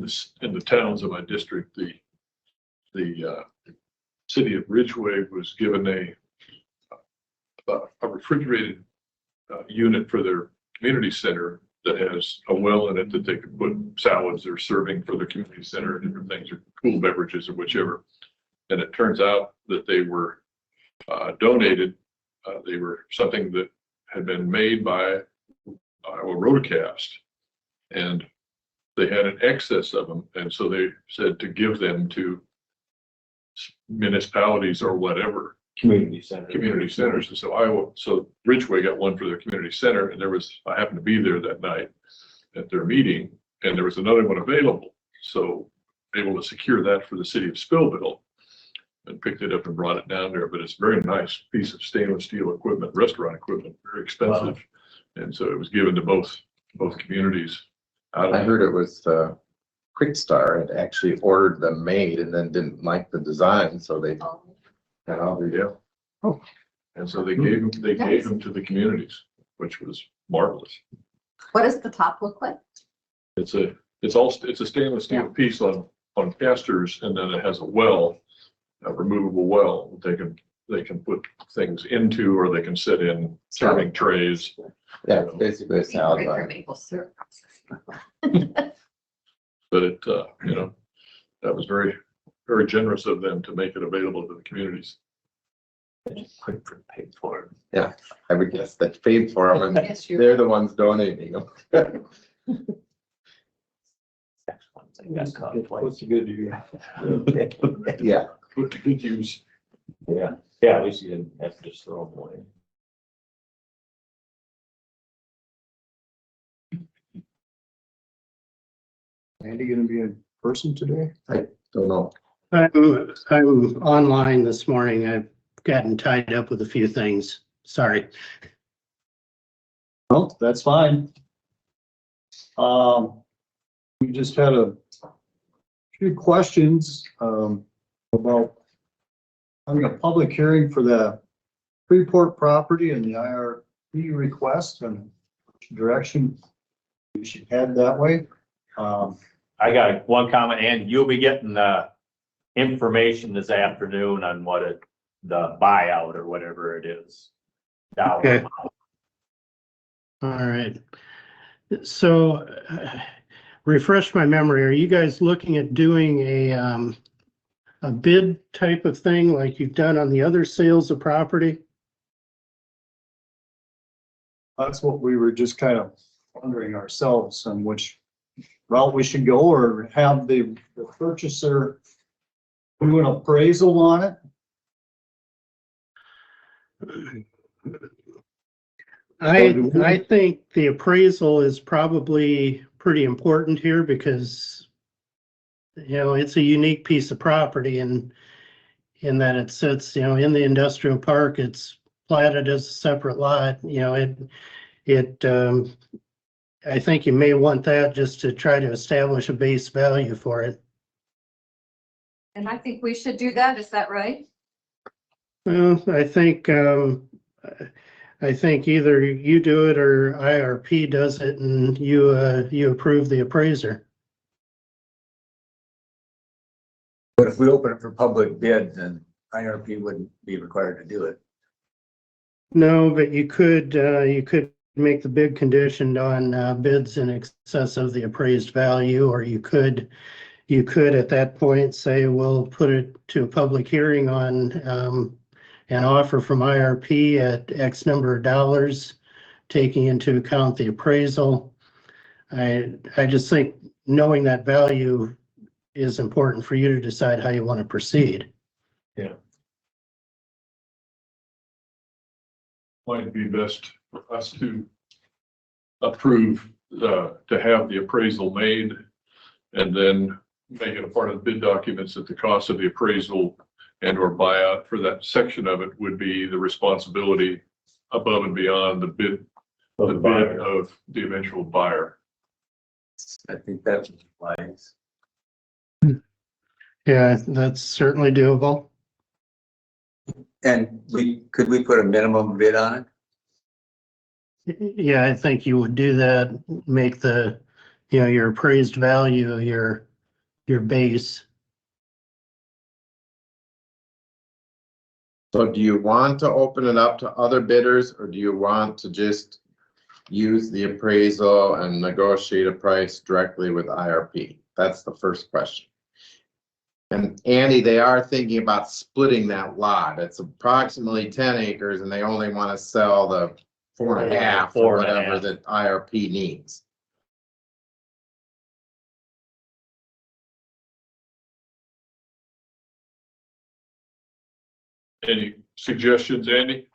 the towns of my district, the city of Ridgeway was given a refrigerated unit for their community center that has a well in it that they can put salads they're serving for their community center and different things, or cool beverages or whichever. And it turns out that they were donated. They were something that had been made by Iowa Rotocast, and they had an excess of them. And so they said to give them to municipalities or whatever. Community centers. And so Ridgeway got one for their community center, and I happened to be there that night at their meeting, and there was another one available. So able to secure that for the city of Spillville and picked it up and brought it down there. But it's a very nice piece of stainless steel equipment, restaurant equipment, very expensive. Wow. And so it was given to both communities. I heard it was Quick Star had actually ordered them made and then didn't like the design, so they got all their Yeah. Oh. And so they gave them to the communities, which was marvelous. What does the top look like? It's a stainless steel piece on casters, and then it has a well, a removable well that they can put things into, or they can set in serving trays. Yeah, it's basically a salad Great for bar. maple syrup. But it, that was very, very generous of them to make it available to the communities. Quick for paid for. Yeah, I would guess that paid for them, and Yes, they're the ones donating them. What's good to you? Yeah, Put to good use. Yeah, at least you didn't have to just throw them away. Andy gonna be in person today? don't know. I'm online this morning. I've gotten tied up with a few things. Sorry. Well, that's fine. We just had a few questions, about having a public hearing for the Freeport property and the IRP request and which direction we should head that way. I got one comment, and you'll be getting the information this afternoon on the buyout or whatever it is. Dollar Okay. amount. All right. So refresh my memory. Are you guys looking at doing a bid type of thing like you've done on the other sales of property? That's what we were just kind of wondering ourselves on which route we should go, or have the purchaser do an appraisal on it. I think the appraisal is probably pretty important here because, you know, it's a unique piece of property and in that it sits, you know, in the industrial park. It's platted as a separate lot, you know, I think you may want that just to try to establish a base value for it. And I think we should do that. Is that right? Well, I think either you do it or IRP does it and you approve the appraiser. But if we open it for public bid, then IRP wouldn't be required to do it. No, but you could make the bid conditioned on bids in excess of the appraised value, or you could at that point say, we'll put it to a public hearing on an offer from IRP at X number of dollars, taking into account the appraisal. I just think knowing that value is important for you to decide how you want to proceed. Might be best for us to approve, to have the appraisal made and then make it a part of the bid documents that the cost of the appraisal and or buyout for that section of it would be the responsibility above and beyond the bid of the eventual buyer. I think that's wise. Yeah, that's certainly doable. And could we put a minimum bid on it? Yeah, I think you would do that, make the, you know, your appraised value, your base. So do you want to open it up to other bidders, or do you want to just use the appraisal and negotiate a price directly with IRP? That's the first question. And Andy, they are thinking about splitting that lot. It's approximately 10 acres and they only want to sell the 4.5 or whatever that IRP needs. Any suggestions, Andy?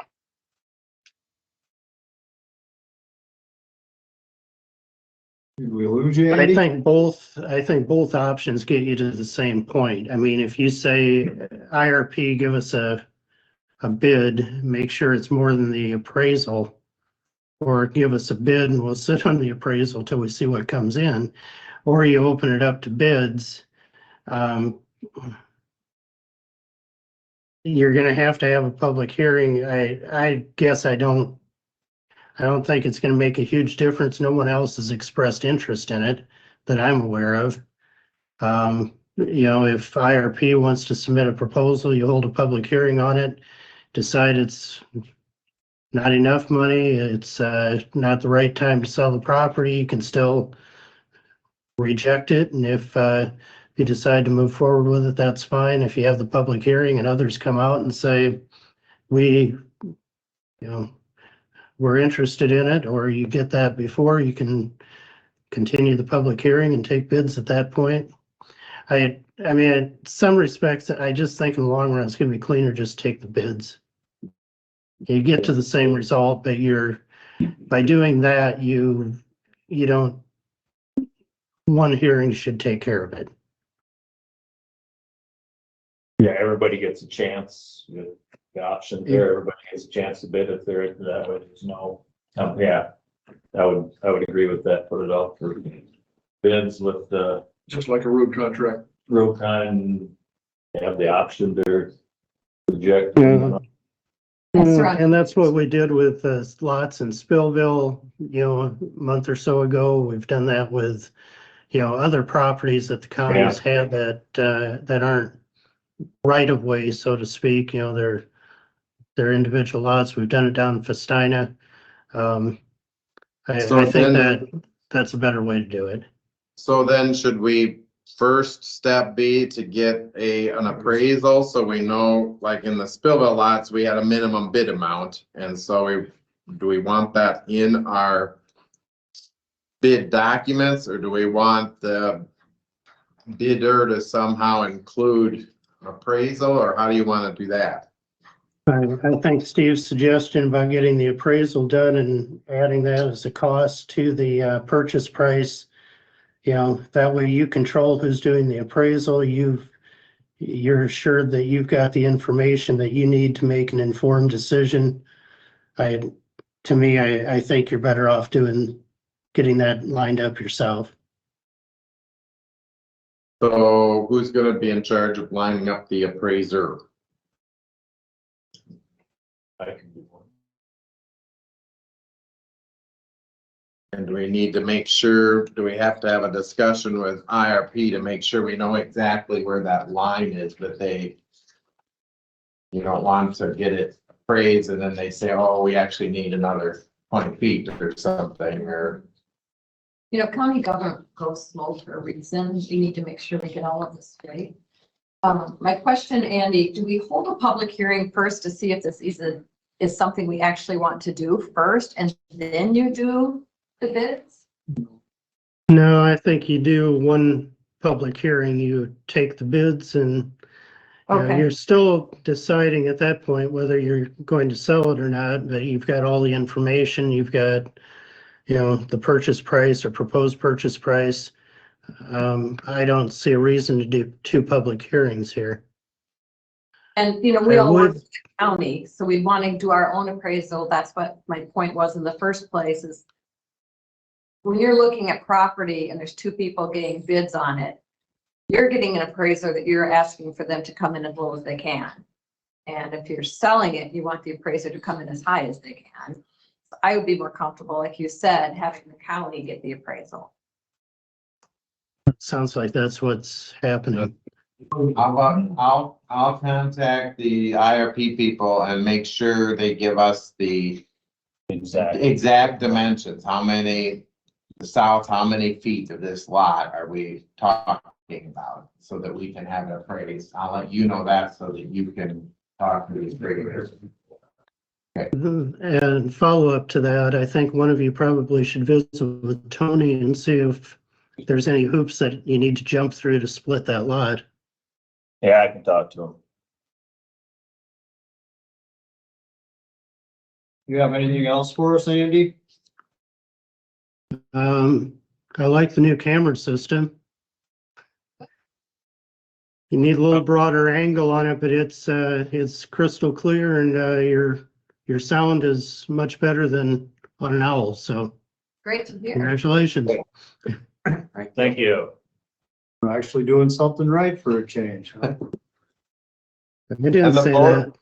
Did we lose you, I Andy? think both options get you to the same point. I mean, if you say IRP, give us a bid, make sure it's more than the appraisal, or give us a bid and we'll sit on the appraisal till we see what comes in, or you open it up to bids. You're gonna have to have a public hearing. I guess I don't think it's gonna make a huge difference. No one else has expressed interest in it that I'm aware of. You know, if IRP wants to submit a proposal, you hold a public hearing on it, decide it's not enough money, it's not the right time to sell the property, you can still reject it. And if you decide to move forward with it, that's fine. If you have the public hearing and others come out and say, we're interested in it, or you get that before, you can continue the public hearing and take bids at that point. I mean, in some respects, I just think in the long run, it's gonna be cleaner, just take the bids. You get to the same result, but by doing that, you don't, one hearing should take care of it. Yeah, everybody gets a chance, with the option there, everybody gets a chance to bid if there, that way there's no, yeah. I would agree with that, put it out for bids with the Just like a road contract. road kind, have the option to reject. Yeah. That's right. And that's what we did with lots in Spillville, a month or so ago. We've done that with, other properties that the county has had that aren't right of way, so to speak, they're individual lots. We've done it down in Festina. I So think then- that's a better way to do it. So then should we first step B to get an appraisal, so we know, like in the Spillville lots, we had a minimum bid amount, and so do we want that in our bid documents, or do we want the bidder to somehow include appraisal, or how do you want to do that? I think Steve's suggestion about getting the appraisal done and adding that as a cost to the purchase price. That way you control who's doing the appraisal. You're assured that you've got the information that you need to make an informed decision. I think you're better off getting that lined up yourself. So who's gonna be in charge of lining up the appraiser? I can do one. And do we need to make sure, do we have to have a discussion with IRP to make sure we know exactly where that line is, that you don't want to get it appraised and then they say, oh, we actually need another 20 feet or something, or. County government goes slow for a reason. We need to make sure we get all of this straight. My question, Andy, do we hold a public hearing first to see if this is something we actually want to do first, and then you do the bids? No, I think you do one public hearing, you take the bids and Okay, you're still deciding at that point whether you're going to sell it or not, but you've got all the information, you've got, the purchase price or proposed purchase price. I don't see a reason to do two public hearings here. and we I all work would- with the county, so we want to do our own appraisal. That's what my point was in the first place, is when you're looking at property and there's two people getting bids on it, you're getting an appraiser that you're asking for them to come in as low as they can. And if you're selling it, you want the appraiser to come in as high as they can. So I would be more comfortable, like you said, having the county get the appraisal. Sounds like that's what's happening. How about, I'll contact the IRP people and make sure they give us the Exactly. exact dimensions, how many feet of this lot are we talking about, so that we can have it appraised. I'll let you know that so that you can talk to these figures. And follow up to that, I think one of you probably should visit with Tony and see if there's any hoops that you need to jump through to split that lot. Yeah, I can talk to him. You have anything else for us, Andy? I like the new camera system. You need a little broader angle on it, but it's crystal clear and your sound is much better than on an owl, so Great to hear. congratulations. Thank you. We're actually doing something right for a change, huh? I didn't And the say board-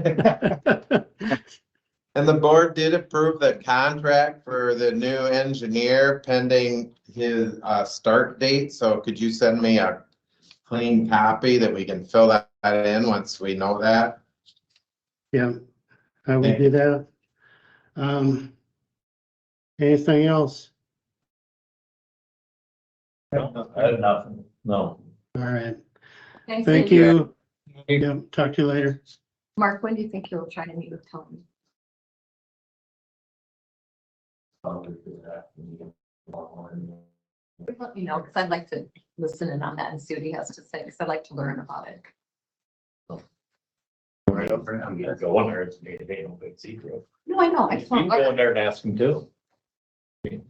that. And the board did approve the contract for the new engineer pending his start date, so could you send me a clean copy that we can fill that in once we know that? Yeah, I will do that. Anything else? No, I had nothing. No. All right, Thanks, thank Andy. you. Yeah, talk to you later. Mark, when do you think you'll try to meet with Tony? Let me know, because I'd like to listen in on that and see what he has to say, because I'd like to learn about it. Right up there, I'm gonna go in there, it's made a no big secret. No, I know, I You just can want to go learn. in there and ask him too. It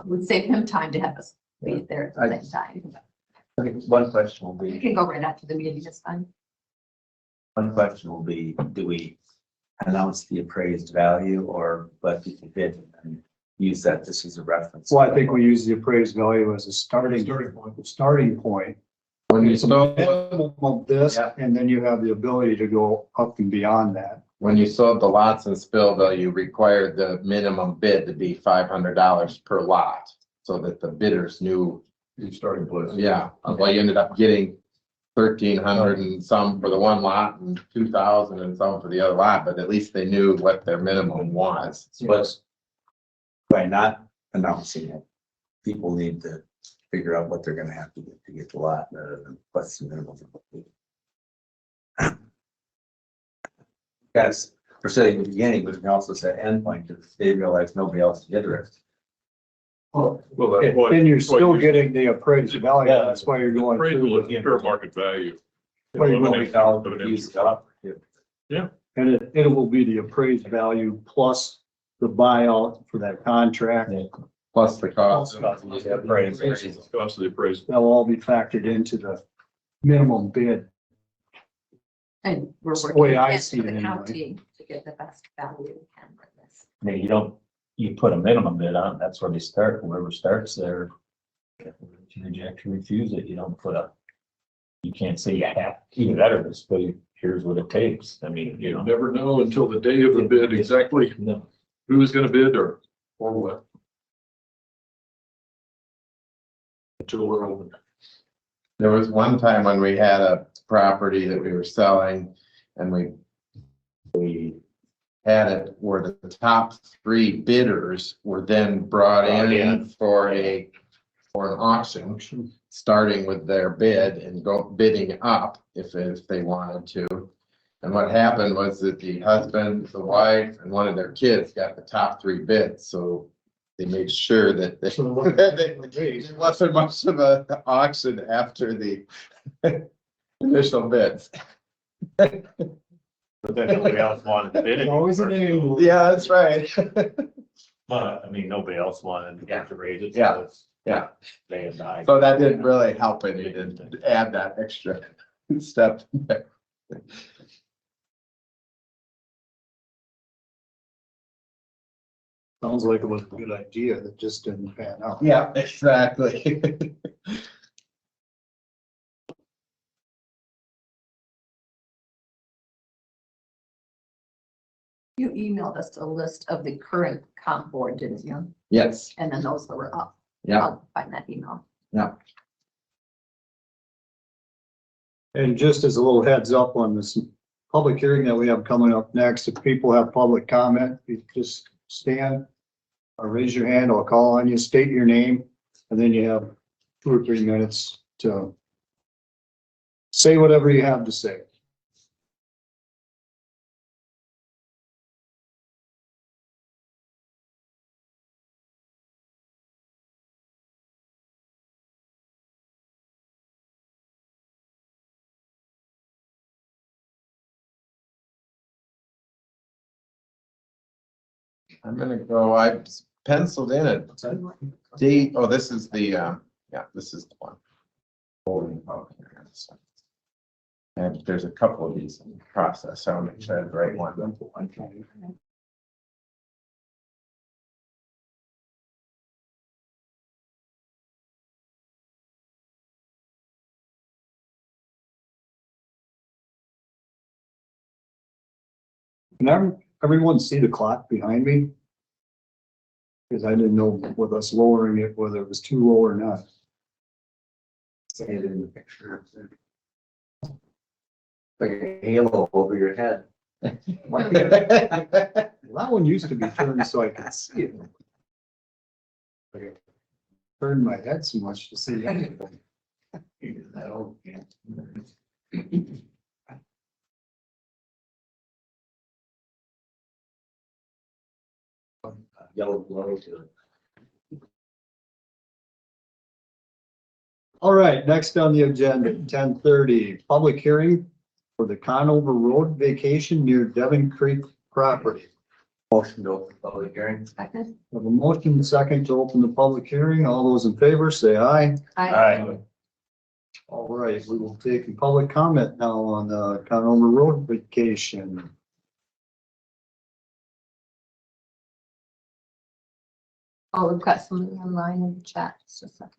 would save him time to have us be there at the same time. I think one question will You be, can go right after the meeting, it's fine. do we announce the appraised value or let people bid and use that just as a reference? Well, I think we use the appraised value as a starting point. When you It's a sold, minimum of this, Yeah. and then you have the ability to go up and beyond that. when you sold the lots in Spillville, you required the minimum bid to be $500 per lot. So that the bidders knew, The starting place. yeah, well, you ended up getting 1,300 and some for the one lot and 2,000 and some for the other lot, but at least they knew what their minimum was. But by not announcing it, people need to figure out what they're gonna have to get the lot rather than what's the minimum. Yes, we're saying the beginning, but we can also set endpoint if they realize nobody else is interested. Well, that's what. And you're that's what still you- getting the appraised value, that's why you're going Appraisal through. is fair market value. Well, you Eliminate won't evidence. Use the offer. And it will be the appraised value plus the buyout for that contract. Plus the cost. Cost of the appraisal. They'll all be factored into the minimum bid. And we're It's the working way I against see it the anyway. county to get the best value we can with this. I mean, you put a minimum bid on, that's where they start, whoever starts there. If you reject or refuse it, you don't you can't say you have, either that or this, but here's what it takes. I mean, You never know until the day of the bid exactly No. who is gonna bid or what. Until we're open. There was one time when we had a property that we were selling and we had it where the top 3 bidders were then brought in for an auction, starting with their bid and go bidding up if they wanted to. And what happened was that the husband, the wife, and one of their kids got the top 3 bids, so they made sure that there wasn't much of an auction after the initial bids. But then nobody else wanted to bid it. Always an angle. Yeah, that's right. But, I mean, nobody else wanted to raise it. so Yeah. it's- Yeah. They had died. So that didn't really help any to add that extra step. Sounds like it was a good idea that just didn't pan out. Yeah, exactly. You emailed us a list of the current comp board, didn't you? Yes, And then those that were up. yeah, I'll find that email. yeah. And just as a little heads up on this public hearing that we have coming up next, if people have public comment, you just stand or raise your hand, I'll call on you, state your name, and then you have 2 or 3 minutes to say whatever you have to say. I'm gonna go, I penciled in it. D, oh, this is the, yeah, this is the one. And there's a couple of these in process, so I'll make sure I have the right one. Can everyone see the clock behind me? Because I didn't know with us lowering it, whether it was too low or not. Say it in the picture. Like a halo over your head. Well, that one used to be turned so I could see it. I turned my head so much to see anything. Yellow glow to it. All right, next on the agenda, 10:30, public hearing for the Conover Road Vacation near Devin Creek property. Motion to open public hearing. Second. We have a motion second to open the public hearing. All those in favor, say aye. I, All right, we will take a public comment now on the Conover Road Vacation. Oh, we've got somebody online in the chat. Just a second.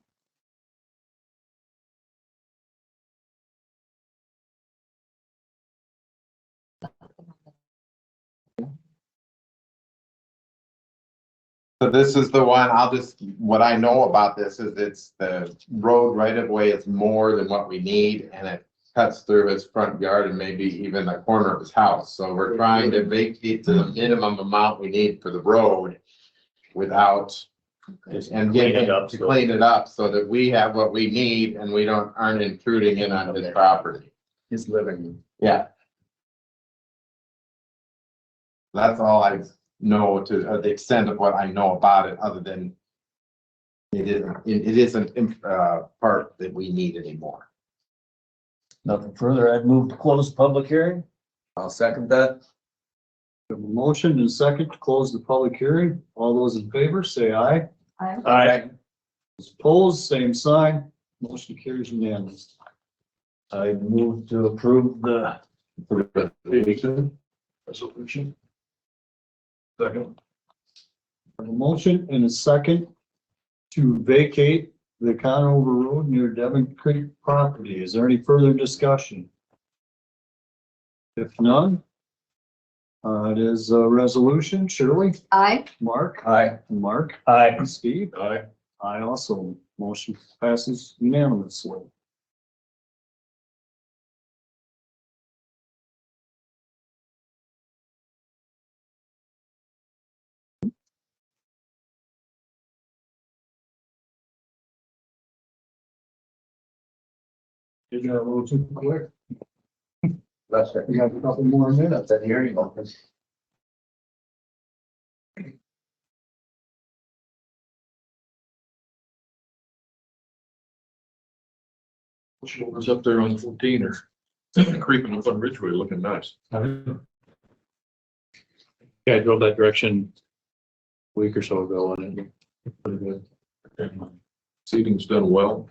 So this is the one, what I know about this is it's the road right of way is more than what we need and it cuts through his front yard and maybe even the corner of his house. So we're trying to vacate to the minimum amount we need for the road without and get Clean it him up, to so- clean it up so that we have what we need and we aren't intruding in on his property. His living. Yeah. That's all I know to the extent of what I know about it, other than it isn't part that we need anymore. Nothing further. I'd move to close the public hearing. I'll second that. We have a motion and a second to close the public hearing. All those in favor, say aye. Aye. Those opposed, same sign. Motion carries unanimous. I move to approve the Resolution. Second. A motion and a second to vacate the Conover Road near Devin Creek property. Is there any further discussion? If none, it is a resolution. Shirley, Aye. Mark, Aye. Mark, Aye. Steve. Aye. I also, motion passes unanimously. Did that a little too quick? That's right. We have a couple more minutes. That hearing open. Was up there on 14 or creeping up on Ridgeway looking nice. Yeah, I drove that direction a week or so ago and it looked pretty good. Seating's done well.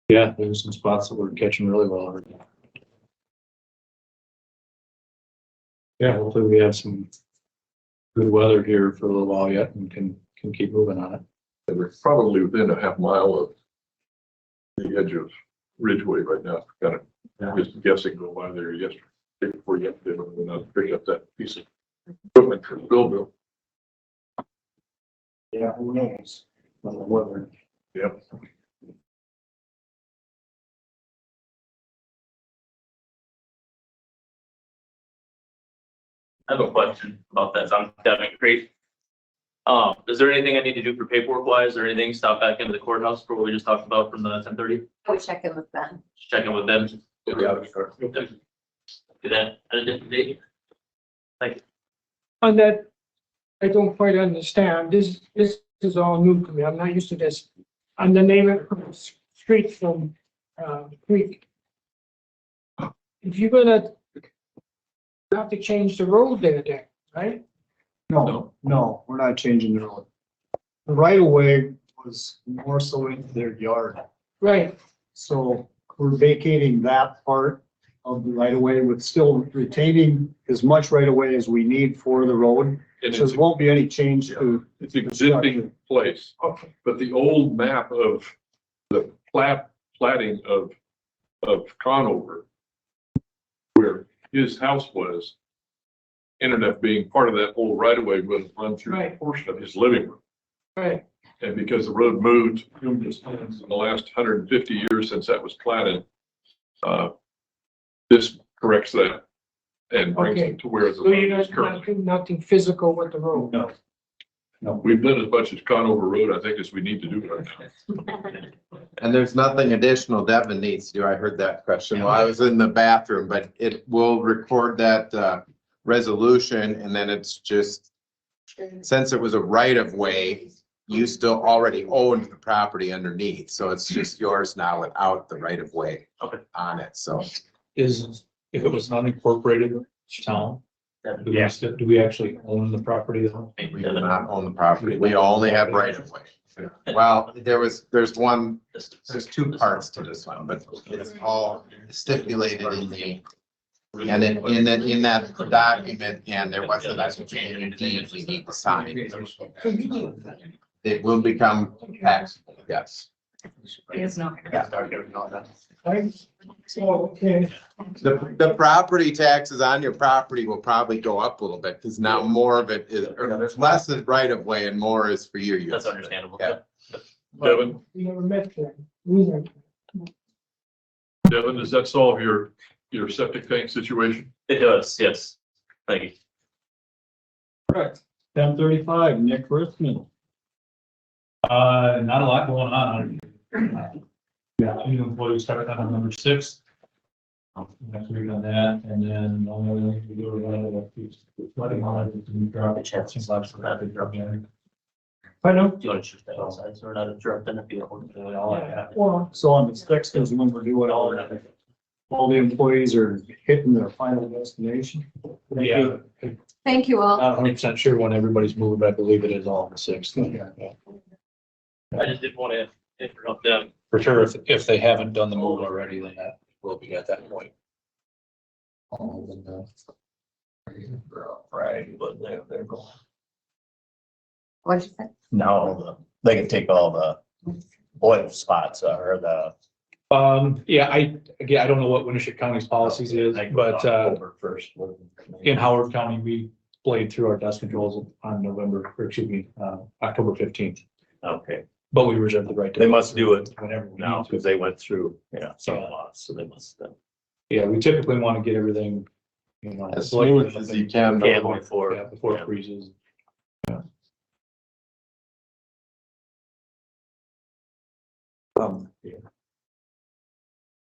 Yeah, there's some spots that we're catching really well. Yeah, hopefully we have some good weather here for a little while yet and can keep moving on it. And we're probably within a half mile of the edge of Ridgeway right now. Kind of just guessing go by there yesterday before yesterday when I picked up that piece of equipment for Billville. Yeah, who knows? On the weather. Yep. I have a question about that. I'm Devin Creek. Is there anything I need to do for paperwork wise or anything? Stop back into the courthouse for what we just talked about from the 10:30? We'll check in with Ben. Just checking with them. Yeah, Do that at a different date. On that, I don't quite understand. This is all new to me. I'm not used to this. On the name of the street from, Creek. If you're gonna have to change the road there then, right? No, we're not changing the road. The right of way was more so into their yard. Right, So we're vacating that part of the right of way with still retaining as much right of way as we need for the road. And So it's, there won't be any change to. it's existing place, okay, but the old map of the platting of Conover, where his house was, ended up being part of that whole right of way was run through a Right. portion of his living room. right. And because the road moved numerous times in the last 150 years since that was platted, this corrects that and brings Okay. it to where the So you're road is not currently. doing nothing physical with the road? No. We've done as much as Conover Road, I think, as we need to do right now. And there's nothing additional Devin needs to do. I heard that question while I was in the bathroom, but it will record that resolution and then it's just, since it was a right of way, you still already owned the property underneath. So it's just yours now without the right of way Okay. on it. So Is, if it was an unincorporated town, Devin. Do we still- do we actually own the property though? We do not own the property. We only have right of way. Well, there's two parts to this one, but it's all stipulated in the, and in that document, and there was an deed we need to sign. It will become taxable, yes. So, okay, The property taxes on your property will probably go up a little bit, because now more of it is, or less is right of way and more is for your use. That's understandable. Yeah. Devin, we never met there. We never- Devin, does that solve your septic tank situation? It does, yes. Thank you. Correct. 10:35, Nick Rissman. Not a lot going on. Yeah, new employees starting on November 6th. Next week on that, and then only we do a flooding on the drop. Seems like some bad drop in. I know. Do you want to shoot that outside, so we're not interrupting if you don't do it all? Well, So on the 6th is when we're doing all the employees are hitting their final destination. Yeah, Thank you all. not 100% sure when everybody's moving, but I believe it is all on the 6th. I just didn't want to interrupt them. For sure, if they haven't done the move already, then that will be at that point. Right, but they're going. What did you say? Now, they can take all the oil spots or the. Yeah, I don't know what Winneshiek County's policies is, but, First. in Howard County, we blade through our dust controls on October 15th. Okay, But we reserve the right to. they must do it Whenever we now need to. because they went through, some lots, so they must. Yeah, we typically want to get everything, As smooth as you can. Can before. Yeah, before it freezes.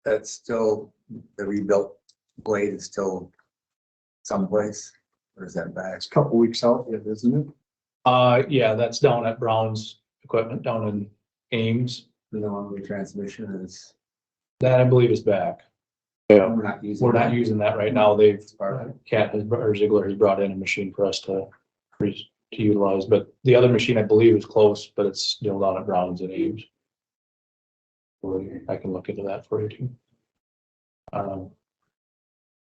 That's still, the rebuilt blade is still someplace, or is that back? It's a couple weeks out yet, isn't it? Yeah, that's down at Brown's Equipment down in Ames. The one with transmission is, That I believe is back. we're not using. We're not that. using that right now. They've, Alright. Cat has, or Ziegler has brought in a machine for us to utilize, but the other machine I believe is close, but it's still down at Brown's and Ames. I can look into that for you too.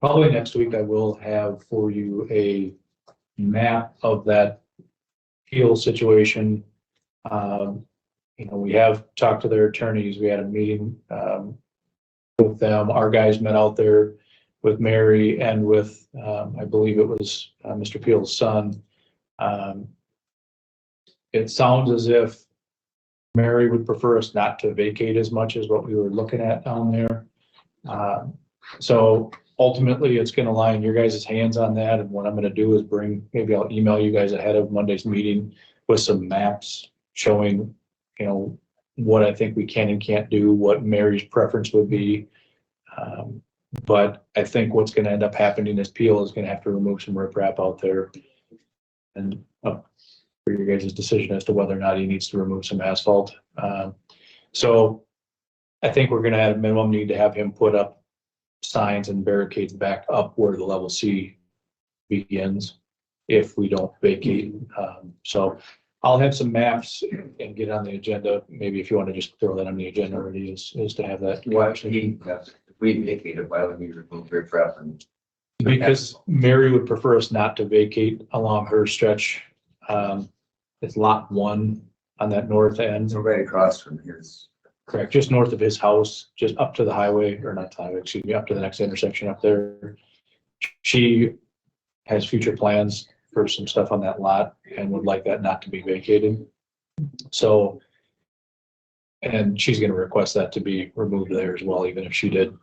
Probably next week I will have for you a map of that Peel situation. We have talked to their attorneys. We had a meeting, with them. Our guys met out there with Mary and with, I believe it was, Mr. Peel's son. It sounds as if Mary would prefer us not to vacate as much as what we were looking at down there. So ultimately, it's gonna lie in your guys' hands on that, and what I'm gonna do is maybe I'll email you guys ahead of Monday's meeting with some maps showing, what I think we can and can't do, what Mary's preference would be. But I think what's gonna end up happening is Peel is gonna have to remove some riprap out there. And for your guys' decision as to whether or not he needs to remove some asphalt. So I think we're gonna at a minimum need to have him put up signs and barricades back up where the level C begins if we don't vacate. So I'll have some maps and get on the agenda. Maybe if you want to just throw that on the agenda already is to have that. Why should he, if we vacated, why would we remove their prep and? Because Mary would prefer us not to vacate along her stretch. It's lot 1 on that north end. It's right across from his. Correct, just north of his house, just up to the highway, or not the highway, excuse me, up to the next intersection up there. She has future plans for some stuff on that lot and would like that not to be vacated. So, and she's gonna request that to be removed there as well, even if she did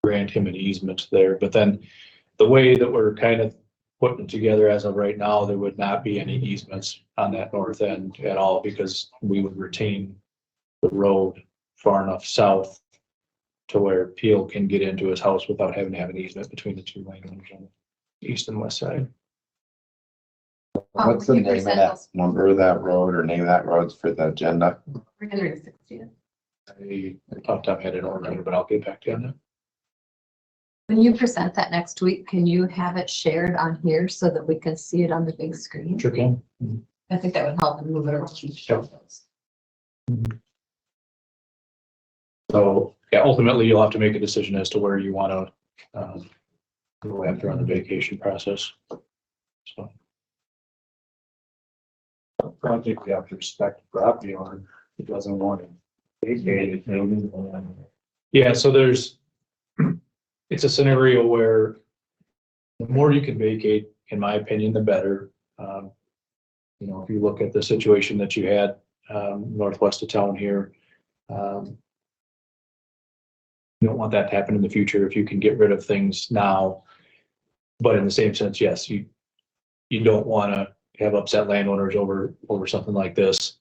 grant him an easement there. But then the way that we're kind of putting it together as of right now, there would not be any easements on that north end at all, because we would retain the road far enough south to where Peel can get into his house without having to have an easement between the two landowners on the east and west side. What's the name of that number of that road or name of that roads for the agenda? 360. I off the top of my head, I don't remember, but I'll get back to you on that. When you present that next week, can you have it shared on here so that we can see it on the big screen? Sure can. I think that would help and move it around. and show those. So, yeah, ultimately you'll have to make a decision as to where you want to, go after on the vacation process. So. I think we have to respect the property owner who doesn't want to vacate it. Yeah, so it's a scenario where the more you can vacate, in my opinion, the better. You know, if you look at the situation that you had, northwest of town here, you don't want that to happen in the future if you can get rid of things now. But in the same sense, yes, you don't want to have upset landowners over something like this.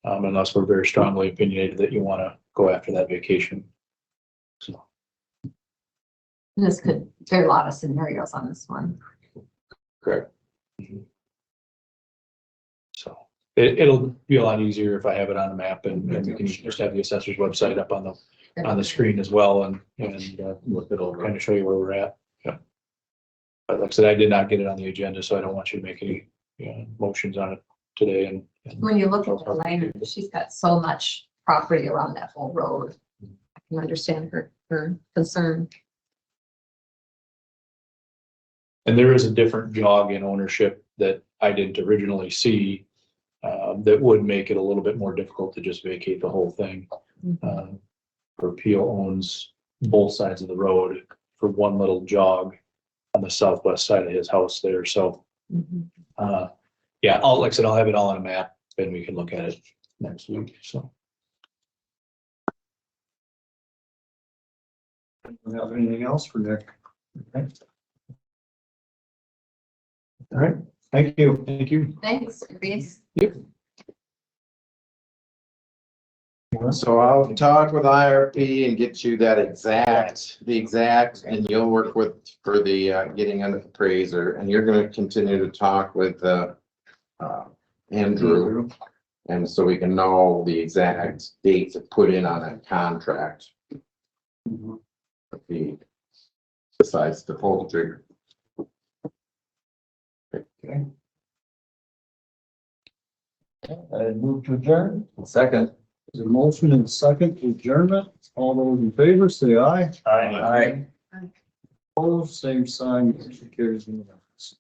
Unless we're very strongly opinionated that you want to go after that vacation. So. There are a lot of scenarios on this one. Correct. So it'll be a lot easier if I have it on a map and we can just have the assessor's website up on the screen as well and look it over, kind of show you where we're at. Yeah. But like I said, I did not get it on the agenda, so I don't want you to make any motions on it today. And When you look at the land, she's got so much property around that whole road. I can understand her concern. And there is a different jog in ownership that I didn't originally see, that would make it a little bit more difficult to just vacate the whole thing. Where Peel owns both sides of the road for one little jog on the southwest side of his house there. So, yeah, like I said, I'll have it all on a map and we can look at it next week. So. Have anything else for Nick? Okay. All right. Thank you. Thank you. Thanks, Reese. So I'll talk with IRP and get you the exact, and you'll work for the, getting an appraiser, and you're gonna continue to talk with, Andrew. And so we can know the exact date to put in on a contract. Besides the pull the trigger. Okay. I move to adjourn. Second. There's a motion and a second to adjournment. All those in favor, say aye. Aye. Opposed, same sign. Motion carries unanimous.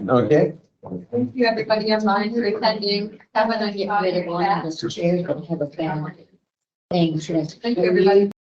Okay. Thank you, everybody online for attending. Have a nice day. Mr. Chair, don't have a family thing. Thank you, everybody.